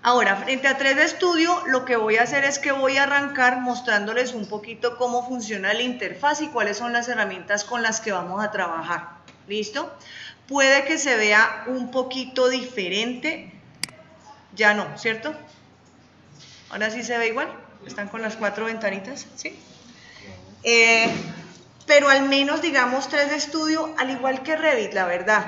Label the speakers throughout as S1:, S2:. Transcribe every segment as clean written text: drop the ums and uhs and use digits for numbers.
S1: Ahora, frente a 3D Studio, lo que voy a hacer es que voy a arrancar mostrándoles un poquito cómo funciona la interfaz y cuáles son las herramientas con las que vamos a trabajar. ¿Listo? Puede que se vea un poquito diferente. Ya no, ¿cierto? Ahora sí se ve igual. ¿Están con las 4 ventanitas? ¿Sí? Pero al menos, digamos, 3D Studio, al igual que Revit, la verdad,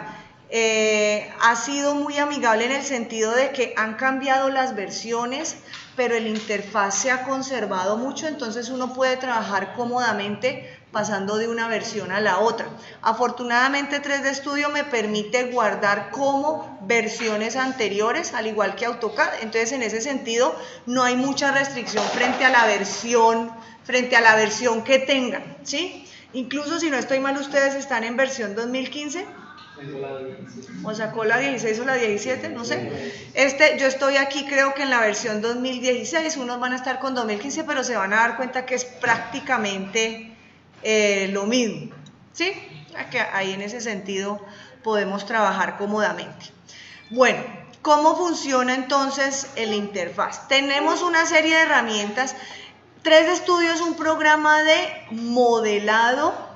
S1: ha sido muy amigable en el sentido de que han cambiado las versiones, pero el interfaz se ha conservado mucho, entonces uno puede trabajar cómodamente pasando de una versión a la otra. Afortunadamente 3D Studio me permite guardar como versiones anteriores, al igual que AutoCAD, entonces en ese sentido no hay mucha restricción frente a la versión que tengan, ¿sí? Incluso si no estoy mal, ustedes están en versión 2015. O sacó la 16 o la 17, no sé. Yo estoy aquí creo que en la versión 2016, unos van a estar con 2015, pero se van a dar cuenta que es prácticamente lo mismo, ¿sí? Que ahí en ese sentido podemos trabajar cómodamente. Bueno, ¿cómo funciona entonces el interfaz? Tenemos una serie de herramientas. 3D Studio es un programa de modelado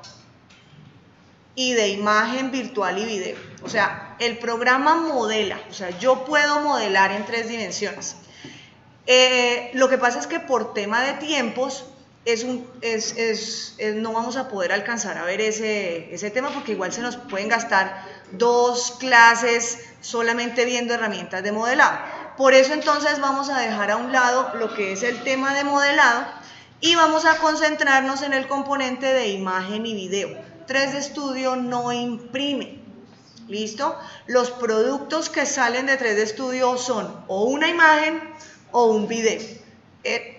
S1: y de imagen virtual y video. O sea, el programa modela, o sea, yo puedo modelar en 3 dimensiones. Lo que pasa es que por tema de tiempos no vamos a poder alcanzar a ver ese tema porque igual se nos pueden gastar 2 clases solamente viendo herramientas de modelado. Por eso entonces vamos a dejar a un lado lo que es el tema de modelado y vamos a concentrarnos en el componente de imagen y video. 3D Studio no imprime, ¿listo? Los productos que salen de 3D Studio son o una imagen o un video.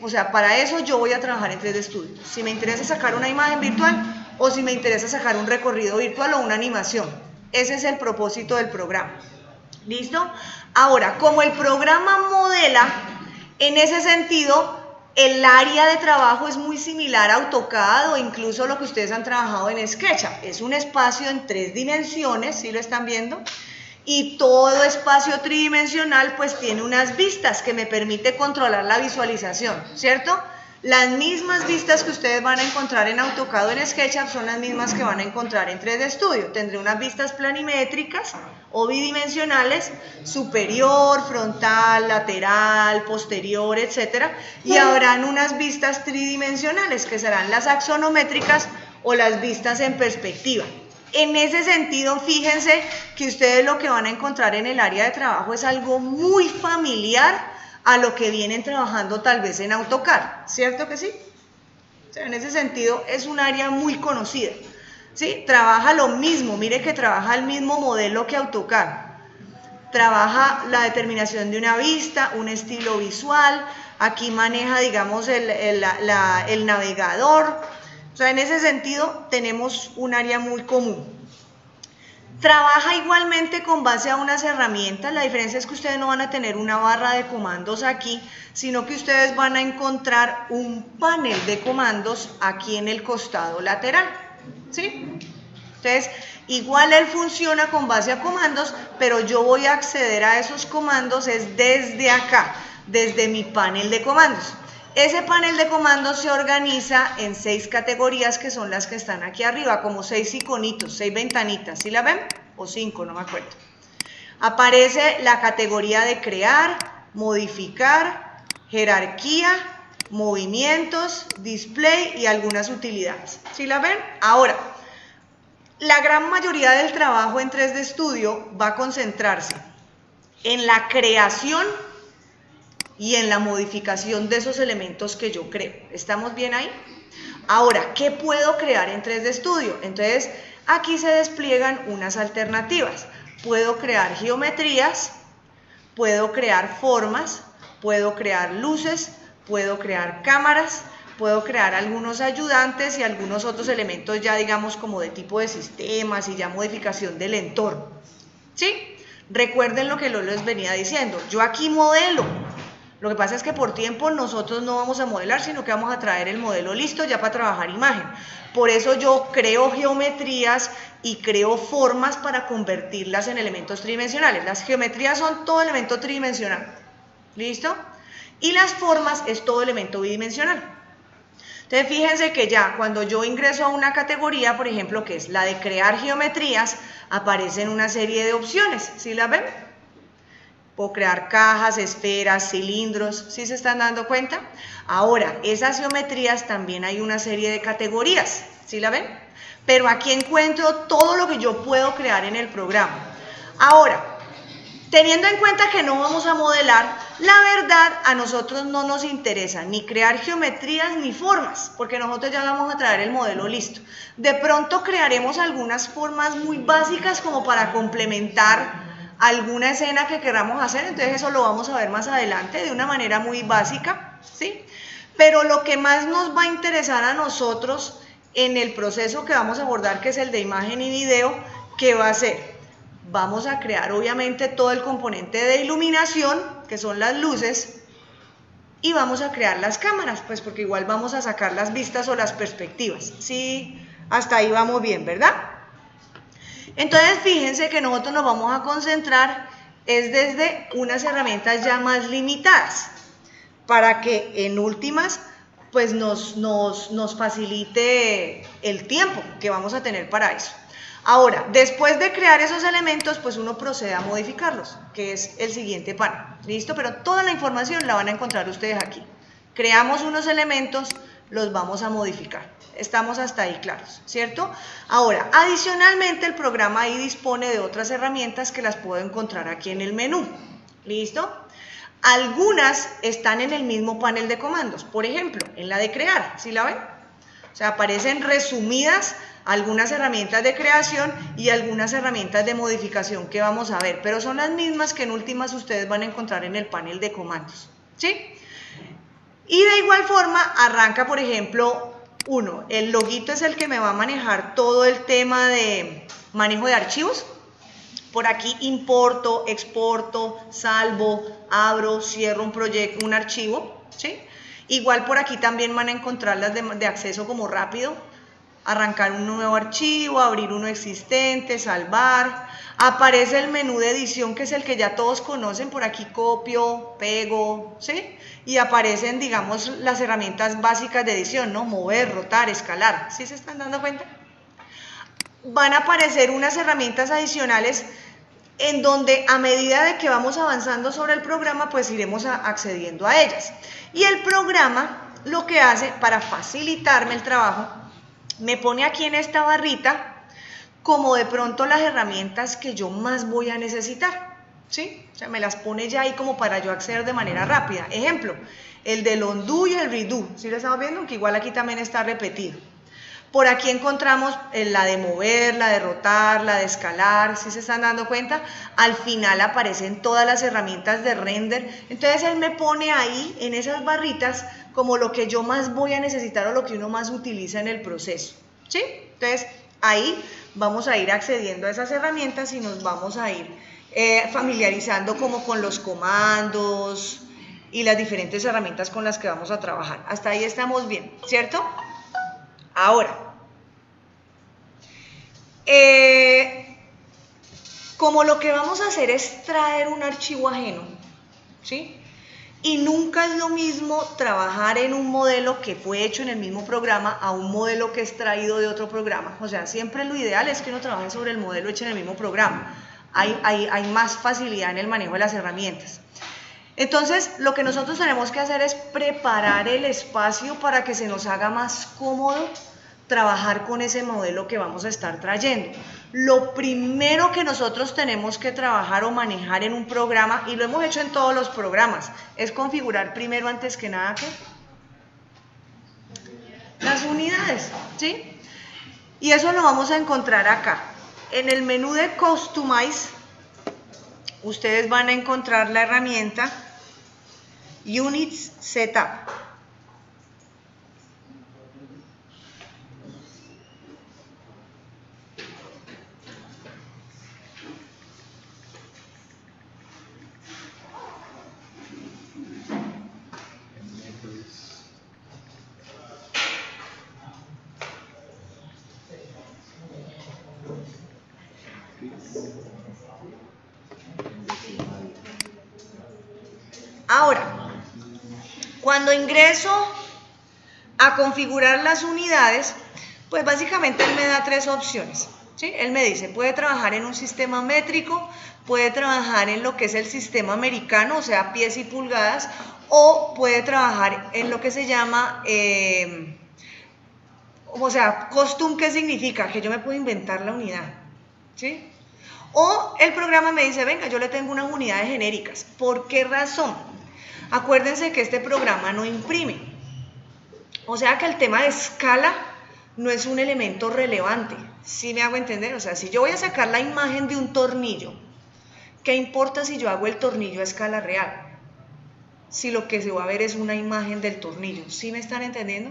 S1: O sea, para eso yo voy a trabajar en 3D Studio. Si me interesa sacar una imagen virtual o si me interesa sacar un recorrido virtual o una animación. Ese es el propósito del programa. ¿Listo? Ahora, como el programa modela, en ese sentido, el área de trabajo es muy similar a AutoCAD o incluso lo que ustedes han trabajado en SketchUp. Es un espacio en 3 dimensiones, ¿sí lo están viendo? Y todo espacio tridimensional pues tiene unas vistas que me permite controlar la visualización, ¿cierto? Las mismas vistas que ustedes van a encontrar en AutoCAD o en SketchUp son las mismas que van a encontrar en 3D Studio. Tendré unas vistas planimétricas o bidimensionales, superior, frontal, lateral, posterior, etc. Y habrán unas vistas tridimensionales que serán las axonométricas o las vistas en perspectiva. En ese sentido, fíjense que ustedes lo que van a encontrar en el área de trabajo es algo muy familiar a lo que vienen trabajando tal vez en AutoCAD, ¿cierto que sí? O sea, en ese sentido es un área muy conocida, ¿sí? Trabaja lo mismo, mire que trabaja el mismo modelo que AutoCAD, trabaja la determinación de una vista, un estilo visual, aquí maneja, digamos, el navegador, o sea, en ese sentido tenemos un área muy común. Trabaja igualmente con base a unas herramientas, la diferencia es que ustedes no van a tener una barra de comandos aquí, sino que ustedes van a encontrar un panel de comandos aquí en el costado lateral, ¿sí? Entonces, igual él funciona con base a comandos, pero yo voy a acceder a esos comandos es desde acá, desde mi panel de comandos. Ese panel de comandos se organiza en 6 categorías que son las que están aquí arriba, como 6 iconitos, 6 ventanitas, ¿sí la ven? O 5, no me acuerdo. Aparece la categoría de crear, modificar, jerarquía, movimientos, display y algunas utilidades. ¿Sí la ven? Ahora, la gran mayoría del trabajo en 3D Studio va a concentrarse en la creación y en la modificación de esos elementos que yo creo. ¿Estamos bien ahí? Ahora, ¿qué puedo crear en 3D Studio? Entonces, aquí se despliegan unas alternativas. Puedo crear geometrías, puedo crear formas, puedo crear luces, puedo crear cámaras, puedo crear algunos ayudantes y algunos otros elementos ya digamos como de tipo de sistemas y ya modificación del entorno. ¿Sí? Recuerden lo que Lolo les venía diciendo. Yo aquí modelo. Lo que pasa es que por tiempo nosotros no vamos a modelar, sino que vamos a traer el modelo listo ya para trabajar imagen. Por eso yo creo geometrías y creo formas para convertirlas en elementos tridimensionales. Las geometrías son todo elemento tridimensional. ¿Listo? Y las formas es todo elemento bidimensional. Entonces fíjense que ya cuando yo ingreso a una categoría, por ejemplo, que es la de crear geometrías, aparecen una serie de opciones, ¿sí las ven? Puedo crear cajas, esferas, cilindros, ¿sí se están dando cuenta? Ahora, esas geometrías también hay una serie de categorías, ¿sí la ven? Pero aquí encuentro todo lo que yo puedo crear en el programa. Ahora, teniendo en cuenta que no vamos a modelar, la verdad a nosotros no nos interesa ni crear geometrías ni formas, porque nosotros ya vamos a traer el modelo listo. De pronto crearemos algunas formas muy básicas como para complementar alguna escena que queramos hacer, entonces eso lo vamos a ver más adelante de una manera muy básica, ¿sí? Pero lo que más nos va a interesar a nosotros en el proceso que vamos a abordar, que es el de imagen y video, ¿qué va a ser? Vamos a crear obviamente todo el componente de iluminación, que son las luces, y vamos a crear las cámaras, pues porque igual vamos a sacar las vistas o las perspectivas. Sí, hasta ahí vamos bien, ¿verdad? Entonces fíjense que nosotros nos vamos a concentrar es desde unas herramientas ya más limitadas, para que en últimas pues nos facilite el tiempo que vamos a tener para eso. Ahora, después de crear esos elementos, pues uno procede a modificarlos, que es el siguiente panel. ¿Listo? Pero toda la información la van a encontrar ustedes aquí. Creamos unos elementos, los vamos a modificar. Estamos hasta ahí claros, ¿cierto? Ahora, adicionalmente el programa ahí dispone de otras herramientas que las puedo encontrar aquí en el menú. ¿Listo? Algunas están en el mismo panel de comandos. Por ejemplo, en la de crear, ¿sí la ven? O sea, aparecen resumidas algunas herramientas de creación y algunas herramientas de modificación que vamos a ver, pero son las mismas que en últimas ustedes van a encontrar en el panel de comandos, ¿sí? Y de igual forma arranca, por ejemplo, el loguito es el que me va a manejar todo el tema de manejo de archivos. Por aquí importo, exporto, salvo, abro, cierro un proyecto, un archivo, ¿sí? Igual por aquí también van a encontrar las de acceso como rápido, arrancar un nuevo archivo, abrir uno existente, salvar. Aparece el menú de edición, que es el que ya todos conocen, por aquí copio, pego, ¿sí? Y aparecen, digamos, las herramientas básicas de edición, ¿no? Mover, rotar, escalar, ¿sí se están dando cuenta? Van a aparecer unas herramientas adicionales en donde a medida de que vamos avanzando sobre el programa, pues iremos accediendo a ellas. Y el programa lo que hace para facilitarme el trabajo, me pone aquí en esta barrita como de pronto las herramientas que yo más voy a necesitar, ¿sí? O sea, me las pone ya ahí como para yo acceder de manera rápida. Ejemplo, el del undo y el redo, ¿sí lo estamos viendo? Que igual aquí también está repetido. Por aquí encontramos la de mover, la de rotar, la de escalar, ¿sí se están dando cuenta? Al final aparecen todas las herramientas de render. Entonces él me pone ahí en esas barritas como lo que yo más voy a necesitar o lo que uno más utiliza en el proceso, ¿sí? Entonces ahí vamos a ir accediendo a esas herramientas y nos vamos a ir familiarizando como con los comandos y las diferentes herramientas con las que vamos a trabajar. Hasta ahí estamos bien, ¿cierto? Ahora, como lo que vamos a hacer es traer un archivo ajeno, ¿sí? Y nunca es lo mismo trabajar en un modelo que fue hecho en el mismo programa a un modelo que es traído de otro programa. O sea, siempre lo ideal es que uno trabaje sobre el modelo hecho en el mismo programa. Hay más facilidad en el manejo de las herramientas. Entonces, lo que nosotros tenemos que hacer es preparar el espacio para que se nos haga más cómodo trabajar con ese modelo que vamos a estar trayendo. Lo primero que nosotros tenemos que trabajar o manejar en un programa, y lo hemos hecho en todos los programas, es configurar primero antes que nada ¿qué? Las unidades, ¿sí? Y eso lo vamos a encontrar acá. En el menú de Customize, ustedes van a encontrar la herramienta Units Setup. Ahora, cuando ingreso a configurar las unidades, pues básicamente él me da tres opciones, ¿sí? Él me dice, puede trabajar en un sistema métrico, puede trabajar en lo que es el sistema americano, o sea, pies y pulgadas, o puede trabajar en lo que se llama, o sea, custom, ¿qué significa? Que yo me puedo inventar la unidad, ¿sí? O el programa me dice, venga, yo le tengo unas unidades genéricas. ¿Por qué razón? Acuérdense que este programa no imprime. O sea que el tema de escala no es un elemento relevante. ¿Sí me hago entender? O sea, si yo voy a sacar la imagen de un tornillo, ¿qué importa si yo hago el tornillo a escala real? Si lo que se va a ver es una imagen del tornillo. ¿Sí me están entendiendo?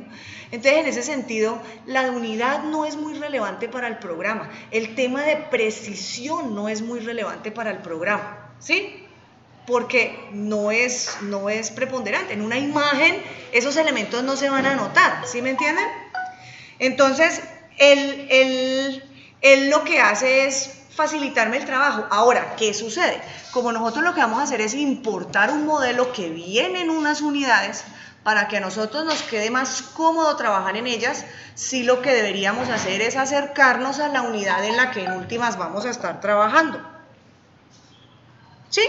S1: Entonces, en ese sentido, la unidad no es muy relevante para el programa. El tema de precisión no es muy relevante para el programa, ¿sí? Porque no es preponderante. En una imagen, esos elementos no se van a notar, ¿sí me entienden? Entonces, él lo que hace es facilitarme el trabajo. Ahora, ¿qué sucede? Como nosotros lo que vamos a hacer es importar un modelo que viene en unas unidades para que a nosotros nos quede más cómodo trabajar en ellas, sí lo que deberíamos hacer es acercarnos a la unidad en la que en últimas vamos a estar trabajando. ¿Sí?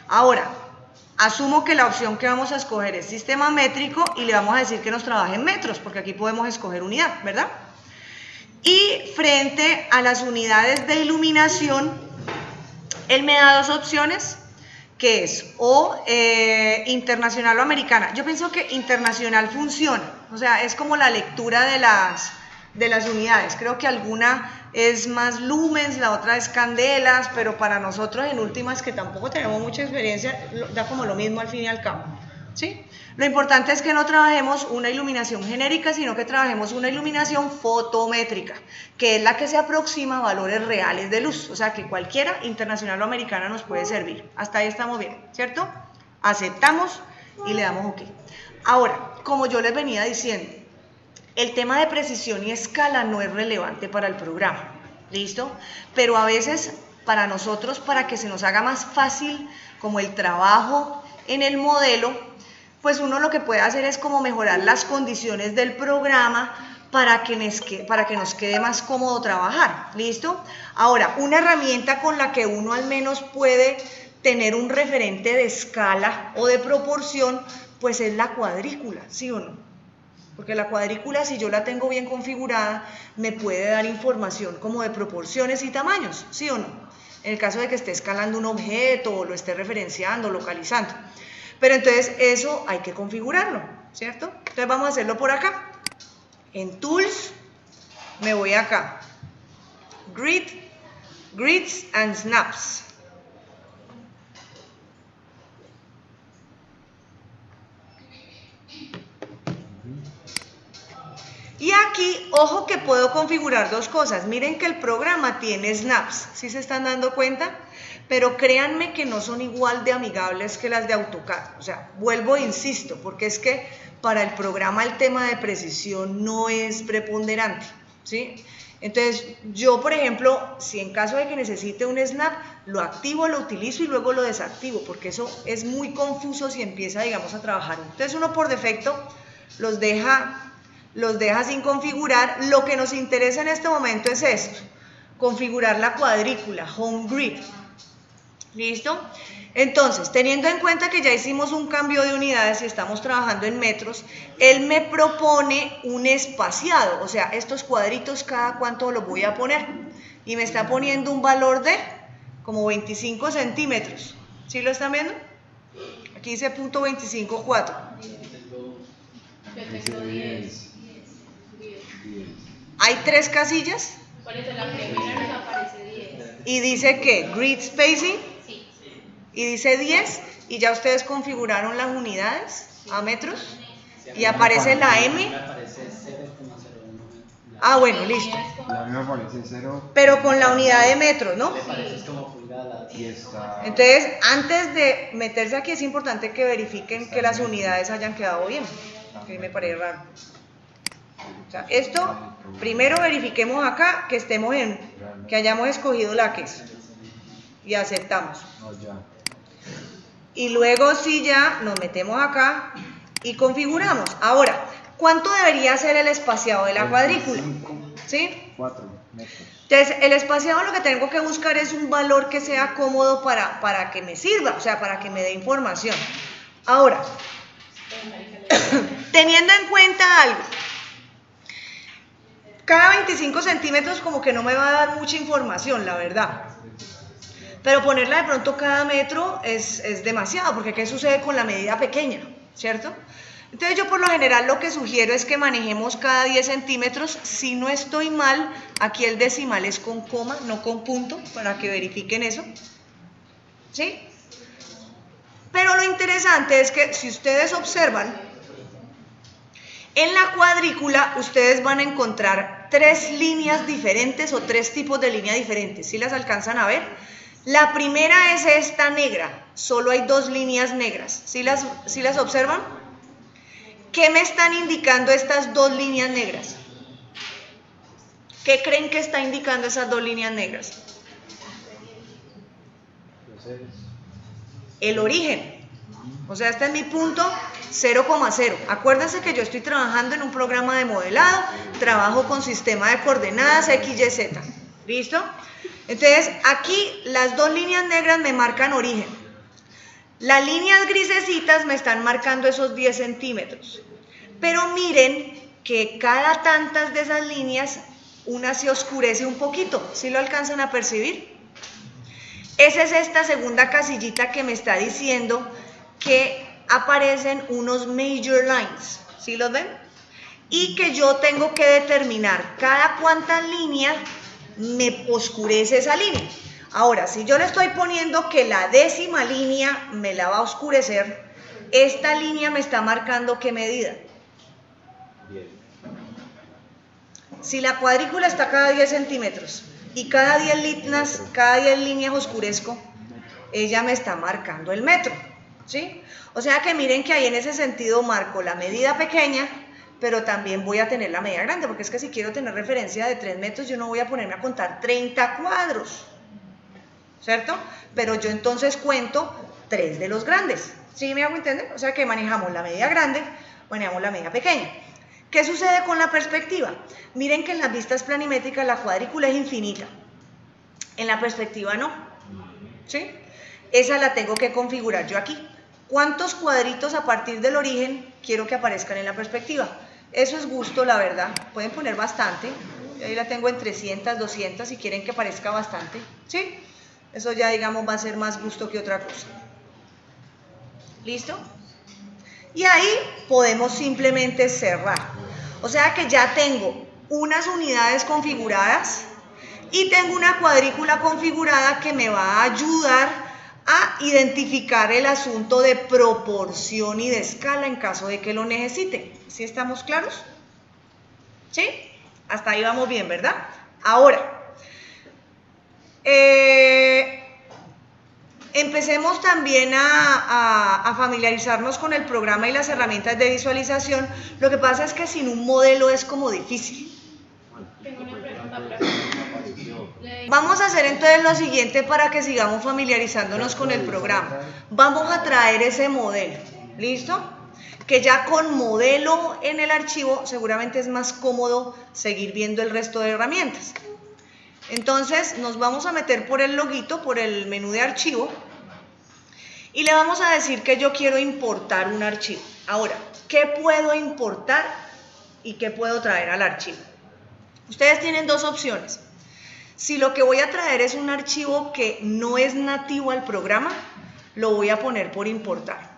S1: Ahora, asumo que la opción que vamos a escoger es sistema métrico y le vamos a decir que nos trabaje en metros, porque aquí podemos escoger unidad, ¿verdad? Y frente a las unidades de iluminación, él me da dos opciones, que es o internacional o americana. Yo pienso que internacional funciona, o sea, es como la lectura de las unidades. Creo que alguna es más lumens, la otra es candelas, pero para nosotros en últimas, que tampoco tenemos mucha experiencia, da como lo mismo al fin y al cabo, ¿sí? Lo importante es que no trabajemos una iluminación genérica, sino que trabajemos una iluminación fotométrica, que es la que se aproxima a valores reales de luz, o sea que cualquiera, internacional o americana, nos puede servir. Hasta ahí estamos bien, ¿cierto? Aceptamos y le damos OK. Ahora, como yo les venía diciendo, el tema de precisión y escala no es relevante para el programa, ¿listo? Pero a veces para nosotros, para que se nos haga más fácil como el trabajo en el modelo, pues uno lo que puede hacer es como mejorar las condiciones del programa para que nos quede más cómodo trabajar, ¿listo? Ahora, una herramienta con la que uno al menos puede tener un referente de escala o de proporción, pues es la cuadrícula, ¿sí o no? Porque la cuadrícula, si yo la tengo bien configurada, me puede dar información como de proporciones y tamaños, ¿sí o no? En el caso de que esté escalando un objeto o lo esté referenciando, localizando. Pero entonces eso hay que configurarlo, ¿cierto? Entonces vamos a hacerlo por acá. En Tools, me voy acá. Grids and Snaps. Y aquí, ojo que puedo configurar dos cosas. Miren que el programa tiene snaps, ¿sí se están dando cuenta? Pero créanme que no son igual de amigables que las de AutoCAD. O sea, vuelvo e insisto, porque es que para el programa el tema de precisión no es preponderante, ¿sí? Entonces, yo, por ejemplo, si en caso de que necesite un snap, lo activo, lo utilizo y luego lo desactivo, porque eso es muy confuso si empieza, digamos, a trabajar. Entonces, uno por defecto los deja sin configurar. Lo que nos interesa en este momento es esto, configurar la cuadrícula, home grid. ¿Listo? Entonces, teniendo en cuenta que ya hicimos un cambio de unidades y estamos trabajando en metros, él me propone un espaciado, o sea, estos cuadritos cada cuánto los voy a poner, y me está poniendo un valor de como 25 centímetros. ¿Sí lo están viendo? Aquí dice .254. Hay 3 casillas.
S2: Por eso la primera nos aparece 10.
S1: Y dice que grid spacing.
S2: Sí.
S1: Y dice 10. Y ya ustedes configuraron las unidades a metros. Y aparece la M. Ah, bueno, listo.
S3: La mía aparece 0.
S1: Pero con la unidad de metros, ¿no?
S3: Y está...
S1: Entonces, antes de meterse aquí es importante que verifiquen que las unidades hayan quedado bien. Que me parece raro. O sea, esto, primero verifiquemos acá que estemos que hayamos escogido la que es. Y aceptamos.
S3: No, ya.
S1: y luego sí ya nos metemos acá y configuramos. Ahora, ¿cuánto debería ser el espaciado de la cuadrícula? ¿Sí?
S3: 4 metros.
S1: Entonces, el espaciado lo que tengo que buscar es un valor que sea cómodo para que me sirva, o sea, para que me dé información. Ahora, teniendo en cuenta algo, cada 25 centímetros como que no me va a dar mucha información, la verdad. Pero ponerla de pronto cada metro es demasiado, porque ¿qué sucede con la medida pequeña? ¿Cierto? Entonces yo por lo general lo que sugiero es que manejemos cada 10 centímetros. Si no estoy mal, aquí el decimal es con coma, no con punto, para que verifiquen eso. ¿Sí? Pero lo interesante es que si ustedes observan, en la cuadrícula ustedes van a encontrar 3 líneas diferentes o 3 tipos de líneas diferentes. ¿Sí las alcanzan a ver? La primera es esta negra, solo hay 2 líneas negras. ¿Sí las observan? ¿Qué me están indicando estas 2 líneas negras? ¿Qué creen que está indicando esas 2 líneas negras? El origen. O sea, este es mi punto 0,0. Acuérdense que yo estoy trabajando en un programa de modelado, trabajo con sistema de coordenadas X, Y, Z. ¿Listo? Entonces, aquí las 2 líneas negras me marcan origen. Las líneas grisecitas me están marcando esos 10 centímetros. Pero miren que cada tantas de esas líneas, una se oscurece un poquito. ¿Sí lo alcanzan a percibir? Esa es esta segunda casillita que me está diciendo que aparecen unos major lines. ¿Sí los ven? Y que yo tengo que determinar cada cuántas líneas me oscurece esa línea. Ahora, si yo le estoy poniendo que la 10ª línea me la va a oscurecer, esta línea me está marcando qué medida. Si la cuadrícula está cada 10 centímetros y cada 10 líneas oscurezco, ella me está marcando el metro, ¿sí? O sea que miren que ahí en ese sentido marco la medida pequeña, pero también voy a tener la medida grande, porque es que si quiero tener referencia de 3 metros, yo no voy a ponerme a contar 30 cuadros, ¿cierto? Pero yo entonces cuento 3 de los grandes, ¿sí me hago entender? O sea que manejamos la medida grande, manejamos la medida pequeña. ¿Qué sucede con la perspectiva? Miren que en las vistas planimétricas la cuadrícula es infinita, en la perspectiva no, ¿sí? Esa la tengo que configurar yo aquí. ¿Cuántos cuadritos a partir del origen quiero que aparezcan en la perspectiva? Eso es gusto, la verdad. Pueden poner bastante. Ahí la tengo en 300, 200 si quieren que aparezca bastante. ¿Sí? Eso ya, digamos, va a ser más gusto que otra cosa. ¿Listo? Y ahí podemos simplemente cerrar. O sea que ya tengo unas unidades configuradas y tengo una cuadrícula configurada que me va a ayudar a identificar el asunto de proporción y de escala en caso de que lo necesite. ¿Sí estamos claros? ¿Sí? Hasta ahí vamos bien, ¿verdad? Ahora, empecemos también a familiarizarnos con el programa y las herramientas de visualización. Lo que pasa es que sin un modelo es como difícil.
S2: Tengo una pregunta.
S1: Vamos a hacer entonces lo siguiente para que sigamos familiarizándonos con el programa. Vamos a traer ese modelo, ¿listo? Que ya con modelo en el archivo seguramente es más cómodo seguir viendo el resto de herramientas. Entonces nos vamos a meter por el loguito, por el menú de archivo y le vamos a decir que yo quiero importar un archivo. Ahora, ¿qué puedo importar y qué puedo traer al archivo? Ustedes tienen 2 opciones. Si lo que voy a traer es un archivo que no es nativo al programa, lo voy a poner por importar.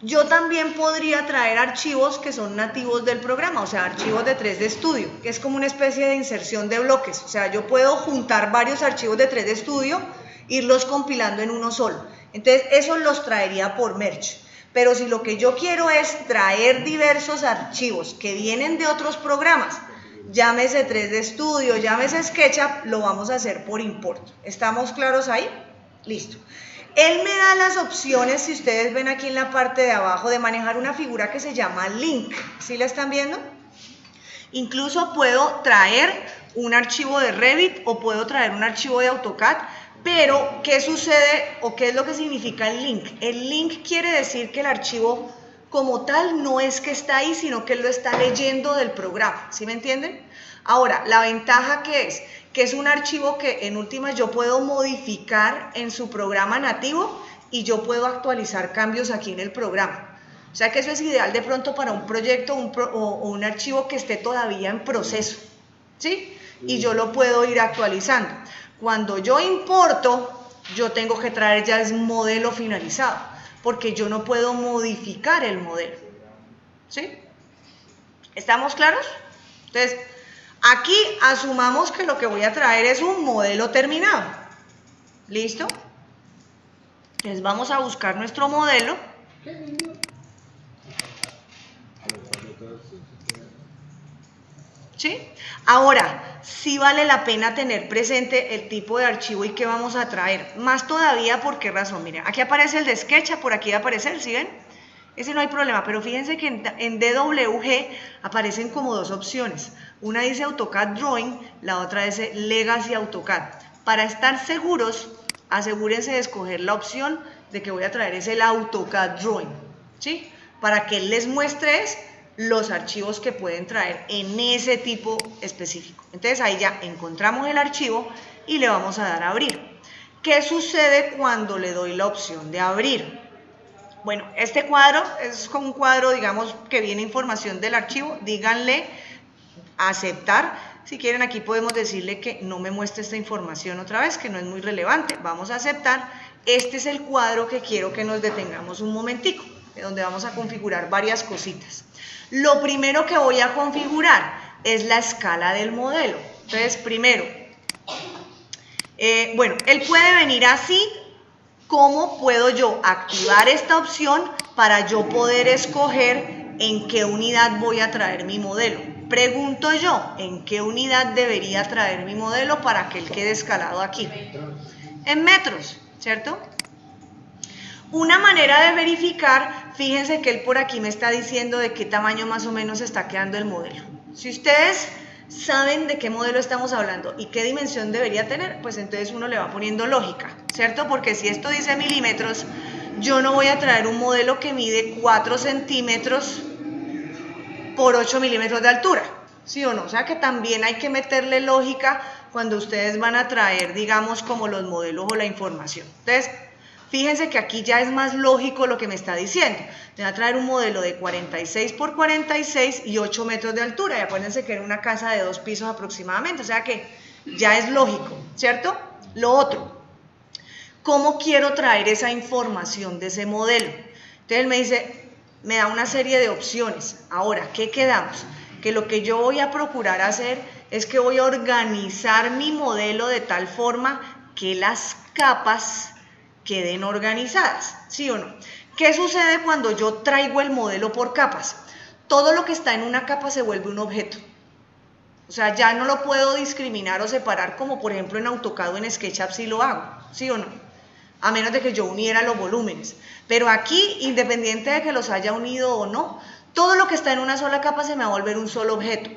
S1: Yo también podría traer archivos que son nativos del programa, o sea, archivos de 3D Studio, que es como una especie de inserción de bloques. O sea, yo puedo juntar varios archivos de 3D Studio, irlos compilando en uno solo. Entonces, esos los traería por merge. Pero si lo que yo quiero es traer diversos archivos que vienen de otros programas, llámese 3D Studio, llámese SketchUp, lo vamos a hacer por import. ¿Estamos claros ahí? Listo. Él me da las opciones, si ustedes ven aquí en la parte de abajo, de manejar una figura que se llama link. ¿Sí la están viendo? Incluso puedo traer un archivo de Revit o puedo traer un archivo de AutoCAD Pero, ¿qué sucede o qué es lo que significa el link? El link quiere decir que el archivo como tal no es que está ahí, sino que él lo está leyendo del programa, ¿sí me entienden? Ahora, la ventaja que es un archivo que en últimas yo puedo modificar en su programa nativo y yo puedo actualizar cambios aquí en el programa. O sea que eso es ideal de pronto para un proyecto o un archivo que esté todavía en proceso, ¿sí? Y yo lo puedo ir actualizando. Cuando yo importo, yo tengo que traer ya el modelo finalizado, porque yo no puedo modificar el modelo, ¿sí? ¿Estamos claros? Entonces, aquí asumamos que lo que voy a traer es un modelo terminado. ¿Listo? Entonces vamos a buscar nuestro modelo. ¿Sí? Ahora, sí vale la pena tener presente el tipo de archivo y qué vamos a traer. Más todavía, ¿por qué razón? Miren, aquí aparece el de Sketch, por aquí va a aparecer, ¿sí ven? Ese no hay problema, pero fíjense que en DWG aparecen como dos opciones. Una dice AutoCAD Drawing, la otra dice Legacy AutoCAD. Para estar seguros, asegúrense de escoger la opción de que voy a traer es el AutoCAD Drawing, ¿sí? Para que les muestre los archivos que pueden traer en ese tipo específico. Entonces ahí ya encontramos el archivo y le vamos a dar a abrir. ¿Qué sucede cuando le doy la opción de abrir? Bueno, este cuadro es como un cuadro, digamos, que viene información del archivo. Díganle aceptar. Si quieren, aquí podemos decirle que no me muestre esta información otra vez, que no es muy relevante. Vamos a aceptar. Este es el cuadro que quiero que nos detengamos un momentico, donde vamos a configurar varias cositas. Lo primero que voy a configurar es la escala del modelo. Entonces, primero, bueno, él puede venir así. ¿Cómo puedo yo activar esta opción para yo poder escoger en qué unidad voy a traer mi modelo? Pregunto yo, ¿en qué unidad debería traer mi modelo para que él quede escalado aquí? En metros, ¿cierto? Una manera de verificar, fíjense que él por aquí me está diciendo de qué tamaño más o menos está quedando el modelo. Si ustedes saben de qué modelo estamos hablando y qué dimensión debería tener, pues entonces uno le va poniendo lógica, ¿cierto? Porque si esto dice milímetros, yo no voy a traer un modelo que mide 4 centímetros por 8 milímetros de altura, ¿sí o no? O sea que también hay que meterle lógica cuando ustedes van a traer, digamos, como los modelos o la información. Entonces, fíjense que aquí ya es más lógico lo que me está diciendo. Me va a traer un modelo de 46 por 46 y 8 metros de altura. Y acuérdense que era una casa de 2 pisos aproximadamente. O sea que ya es lógico, ¿cierto? Lo otro, ¿cómo quiero traer esa información de ese modelo? Entonces él me dice, me da una serie de opciones. Ahora, ¿qué quedamos? Que lo que yo voy a procurar hacer es que voy a organizar mi modelo de tal forma que las capas queden organizadas, ¿sí o no? ¿Qué sucede cuando yo traigo el modelo por capas? Todo lo que está en una capa se vuelve un objeto. O sea, ya no lo puedo discriminar o separar como por ejemplo en AutoCAD o en SketchUp sí lo hago, ¿sí o no? A menos de que yo uniera los volúmenes. Pero aquí, independiente de que los haya unido o no, todo lo que está en una sola capa se me va a volver un solo objeto.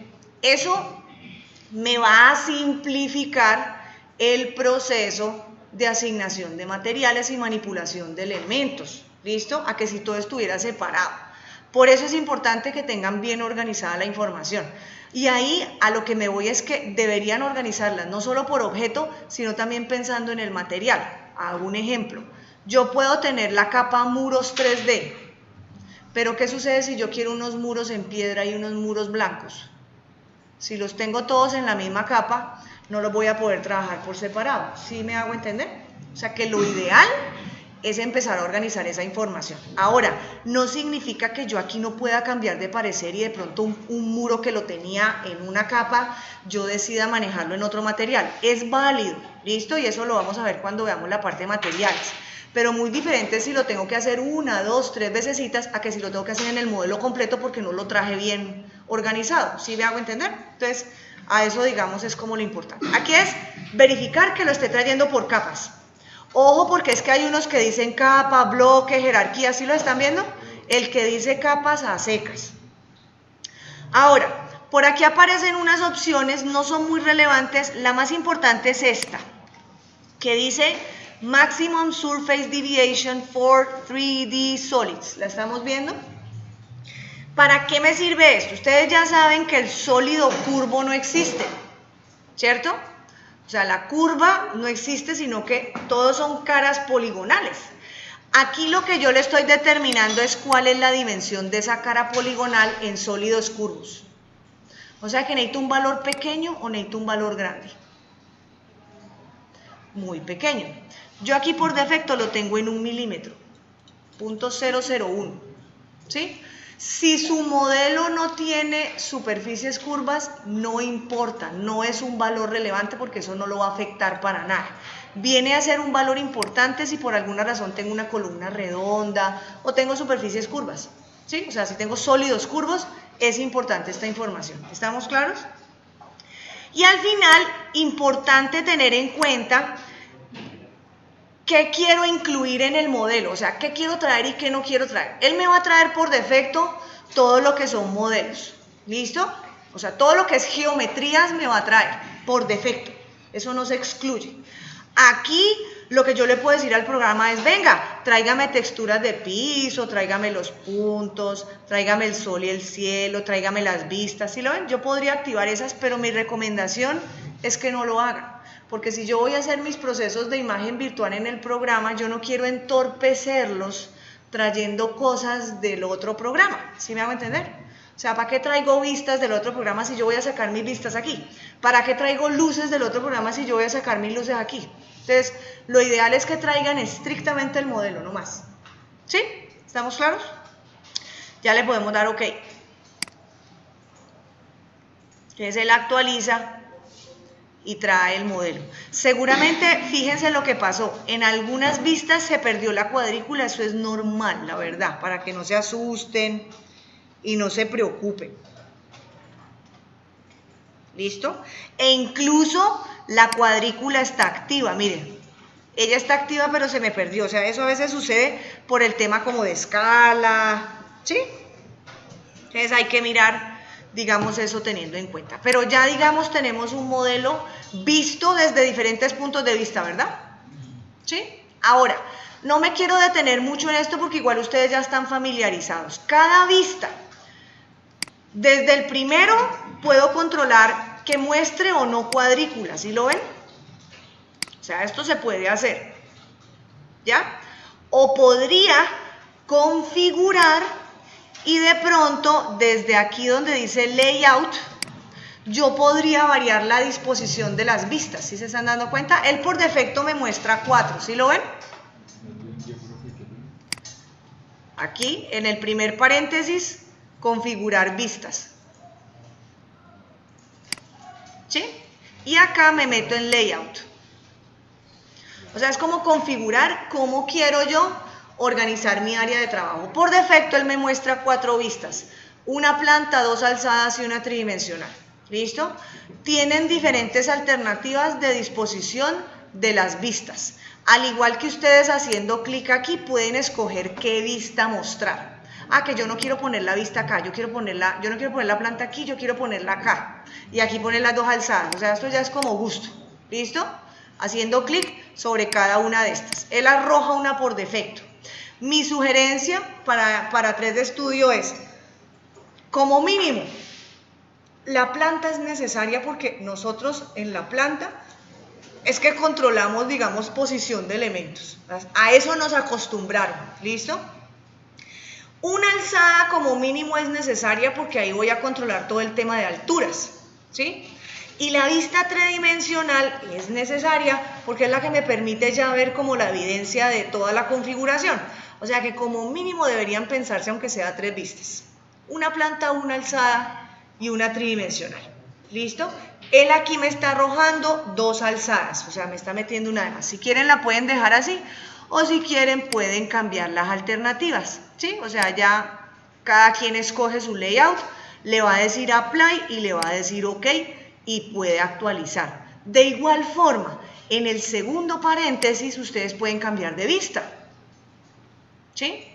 S1: Eso me va a simplificar el proceso de asignación de materiales y manipulación de elementos, ¿listo? A que si todo estuviera separado. Por eso es importante que tengan bien organizada la información. Y ahí a lo que me voy es que deberían organizarlas no solo por objeto, sino también pensando en el material. Hago un ejemplo. Yo puedo tener la capa muros 3D, pero ¿qué sucede si yo quiero unos muros en piedra y unos muros blancos? Si los tengo todos en la misma capa, no los voy a poder trabajar por separado. ¿Sí me hago entender? O sea que lo ideal es empezar a organizar esa información. Ahora, no significa que yo aquí no pueda cambiar de parecer y de pronto un muro que lo tenía en una capa, yo decida manejarlo en otro material. Es válido, ¿listo? Y eso lo vamos a ver cuando veamos la parte de materiales. Pero muy diferente si lo tengo que hacer 1, 2, 3 vecesitas a que si lo tengo que hacer en el modelo completo porque no lo traje bien organizado. ¿Sí me hago entender? Entonces, a eso digamos es como lo importante. Aquí es verificar que lo esté trayendo por capas. Ojo porque es que hay unos que dicen capa, bloque, jerarquía, ¿sí lo están viendo? El que dice capas a secas. Ahora, por aquí aparecen unas opciones, no son muy relevantes, la más importante es esta, que dice Maximum Surface Deviation for 3D Solids. ¿La estamos viendo? ¿Para qué me sirve esto? Ustedes ya saben que el sólido curvo no existe, ¿cierto? O sea, la curva no existe, sino que todos son caras poligonales. Aquí lo que yo le estoy determinando es cuál es la dimensión de esa cara poligonal en sólidos curvos. O sea que necesito un valor pequeño o necesito un valor grande. Muy pequeño. Yo aquí por defecto lo tengo en 1 milímetro, 0.001, ¿sí? Si su modelo no tiene superficies curvas, no importa, no es un valor relevante porque eso no lo va a afectar para nada. Viene a ser un valor importante si por alguna razón tengo una columna redonda o tengo superficies curvas, ¿sí? O sea, si tengo sólidos curvos, es importante esta información. ¿Estamos claros? Y al final, importante tener en cuenta qué quiero incluir en el modelo, o sea, qué quiero traer y qué no quiero traer. Él me va a traer por defecto todo lo que son modelos, ¿listo? O sea, todo lo que es geometrías me va a traer por defecto, eso no se excluye. Aquí lo que yo le puedo decir al programa es, venga, tráigame texturas de piso, tráigame los puntos, tráigame el sol y el cielo, tráigame las vistas, ¿sí lo ven? Yo podría activar esas, pero mi recomendación es que no lo hagan. Porque si yo voy a hacer mis procesos de imagen virtual en el programa, yo no quiero entorpecerlos trayendo cosas del otro programa, ¿sí me hago entender? O sea, ¿para qué traigo vistas del otro programa si yo voy a sacar mis vistas aquí? ¿Para qué traigo luces del otro programa si yo voy a sacar mis luces aquí? Entonces, lo ideal es que traigan estrictamente el modelo, no más. ¿Sí? ¿Estamos claros? Ya le podemos dar OK. Entonces, él actualiza y trae el modelo. Seguramente, fíjense lo que pasó, en algunas vistas se perdió la cuadrícula, eso es normal, la verdad, para que no se asusten y no se preocupen. ¿Listo? E incluso la cuadrícula está activa, miren, ella está activa pero se me perdió, o sea, eso a veces sucede por el tema como de escala, ¿sí? Entonces hay que mirar, digamos, eso teniendo en cuenta. Pero ya, digamos, tenemos un modelo visto desde diferentes puntos de vista, ¿verdad? ¿Sí? Ahora, no me quiero detener mucho en esto porque igual ustedes ya están familiarizados. Cada vista, desde el primero, puedo controlar que muestre o no cuadrículas, ¿sí lo ven? O sea, esto se puede hacer, ¿ya? O podría configurar y de pronto, desde aquí donde dice Layout, yo podría variar la disposición de las vistas, ¿sí se están dando cuenta? Él por defecto me muestra 4, ¿sí lo ven? Aquí, en el primer paréntesis, configurar vistas. ¿Sí? Y acá me meto en Layout. O sea, es como configurar cómo quiero yo organizar mi área de trabajo. Por defecto, él me muestra 4 vistas. Una planta, 2 alzadas y una tridimensional. ¿Listo? Tienen diferentes alternativas de disposición de las vistas. Al igual que ustedes haciendo clic aquí pueden escoger qué vista mostrar. Ah, que yo no quiero poner la vista acá, yo no quiero poner la planta aquí, yo quiero ponerla acá. Y aquí poner las 2 alzadas. O sea, esto ya es como gusto. ¿Listo? Haciendo clic sobre cada una de estas. Él arroja una por defecto. Mi sugerencia para 3D Studio es, como mínimo, la planta es necesaria porque nosotros en la planta es que controlamos, digamos, posición de elementos. A eso nos acostumbraron, ¿listo? Una alzada como mínimo es necesaria porque ahí voy a controlar todo el tema de alturas, ¿sí? Y la vista tridimensional es necesaria porque es la que me permite ya ver como la evidencia de toda la configuración. O sea que como mínimo deberían pensarse aunque sea 3 vistas. Una planta, una alzada y una tridimensional. ¿Listo? Él aquí me está arrojando 2 alzadas, o sea, me está metiendo una de más. Si quieren la pueden dejar así o si quieren pueden cambiar las alternativas, ¿sí? O sea, ya cada quien escoge su layout, le va a decir Apply y le va a decir OK y puede actualizar. De igual forma, en el segundo paréntesis ustedes pueden cambiar de vista, ¿sí?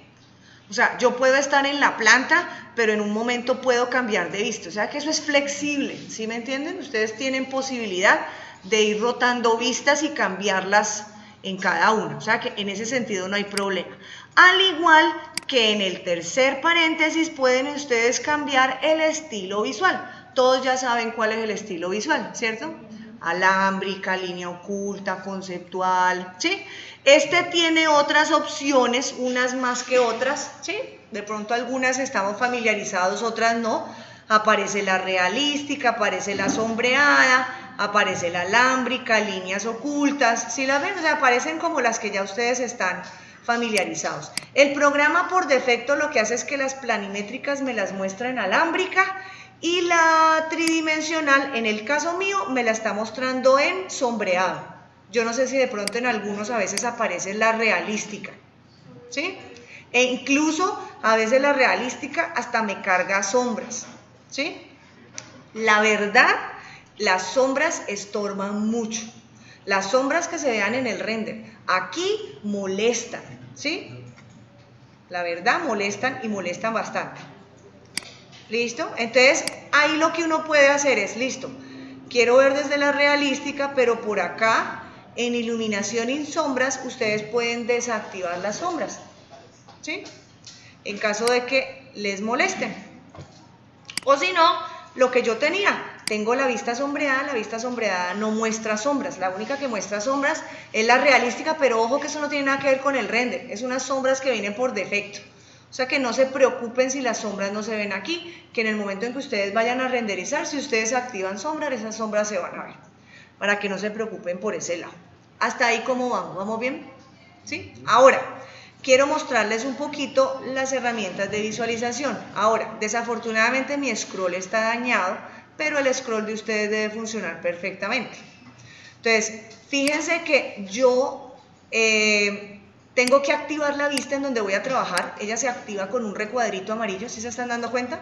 S1: O sea, yo puedo estar en la planta, pero en un momento puedo cambiar de vista. O sea, que eso es flexible, ¿sí me entienden? Ustedes tienen posibilidad de ir rotando vistas y cambiarlas en cada uno, o sea que en ese sentido no hay problema. Al igual que en el tercer paréntesis pueden ustedes cambiar el estilo visual. Todos ya saben cuál es el estilo visual, ¿cierto? Alámbrica, línea oculta, conceptual, ¿sí? Este tiene otras opciones, unas más que otras, ¿sí? De pronto algunas estamos familiarizados, otras no. Aparece la realística, aparece la sombreada, aparece la alámbrica, líneas ocultas, ¿sí las ven? O sea, aparecen como las que ya ustedes están familiarizados. El programa por defecto lo que hace es que las planimétricas me las muestra en alámbrica y la tridimensional, en el caso mío, me la está mostrando en sombreado. Yo no sé si de pronto en algunos a veces aparece la realística, ¿sí? E incluso a veces la realística hasta me carga sombras, ¿sí? La verdad, las sombras estorban mucho. Las sombras que se vean en el render aquí molestan, ¿sí? La verdad molestan y molestan bastante. ¿Listo? Entonces, ahí lo que uno puede hacer es, listo, quiero ver desde la realística, pero por acá, en iluminación y sombras, ustedes pueden desactivar las sombras, ¿sí? En caso de que les molesten. O si no, lo que yo tengo la vista sombreada no muestra sombras, la única que muestra sombras es la realística, pero ojo que eso no tiene nada que ver con el render, es unas sombras que vienen por defecto. O sea que no se preocupen si las sombras no se ven aquí, que en el momento en que ustedes vayan a renderizar, si ustedes activan sombras, esas sombras se van a ver, para que no se preocupen por ese lado. Hasta ahí, ¿cómo vamos? ¿Vamos bien? ¿Sí? Ahora, quiero mostrarles un poquito las herramientas de visualización. Ahora, desafortunadamente mi scroll está dañado, pero el scroll de ustedes debe funcionar perfectamente. Entonces, fíjense que yo tengo que activar la vista en donde voy a trabajar. Ella se activa con un recuadrito amarillo, ¿sí se están dando cuenta?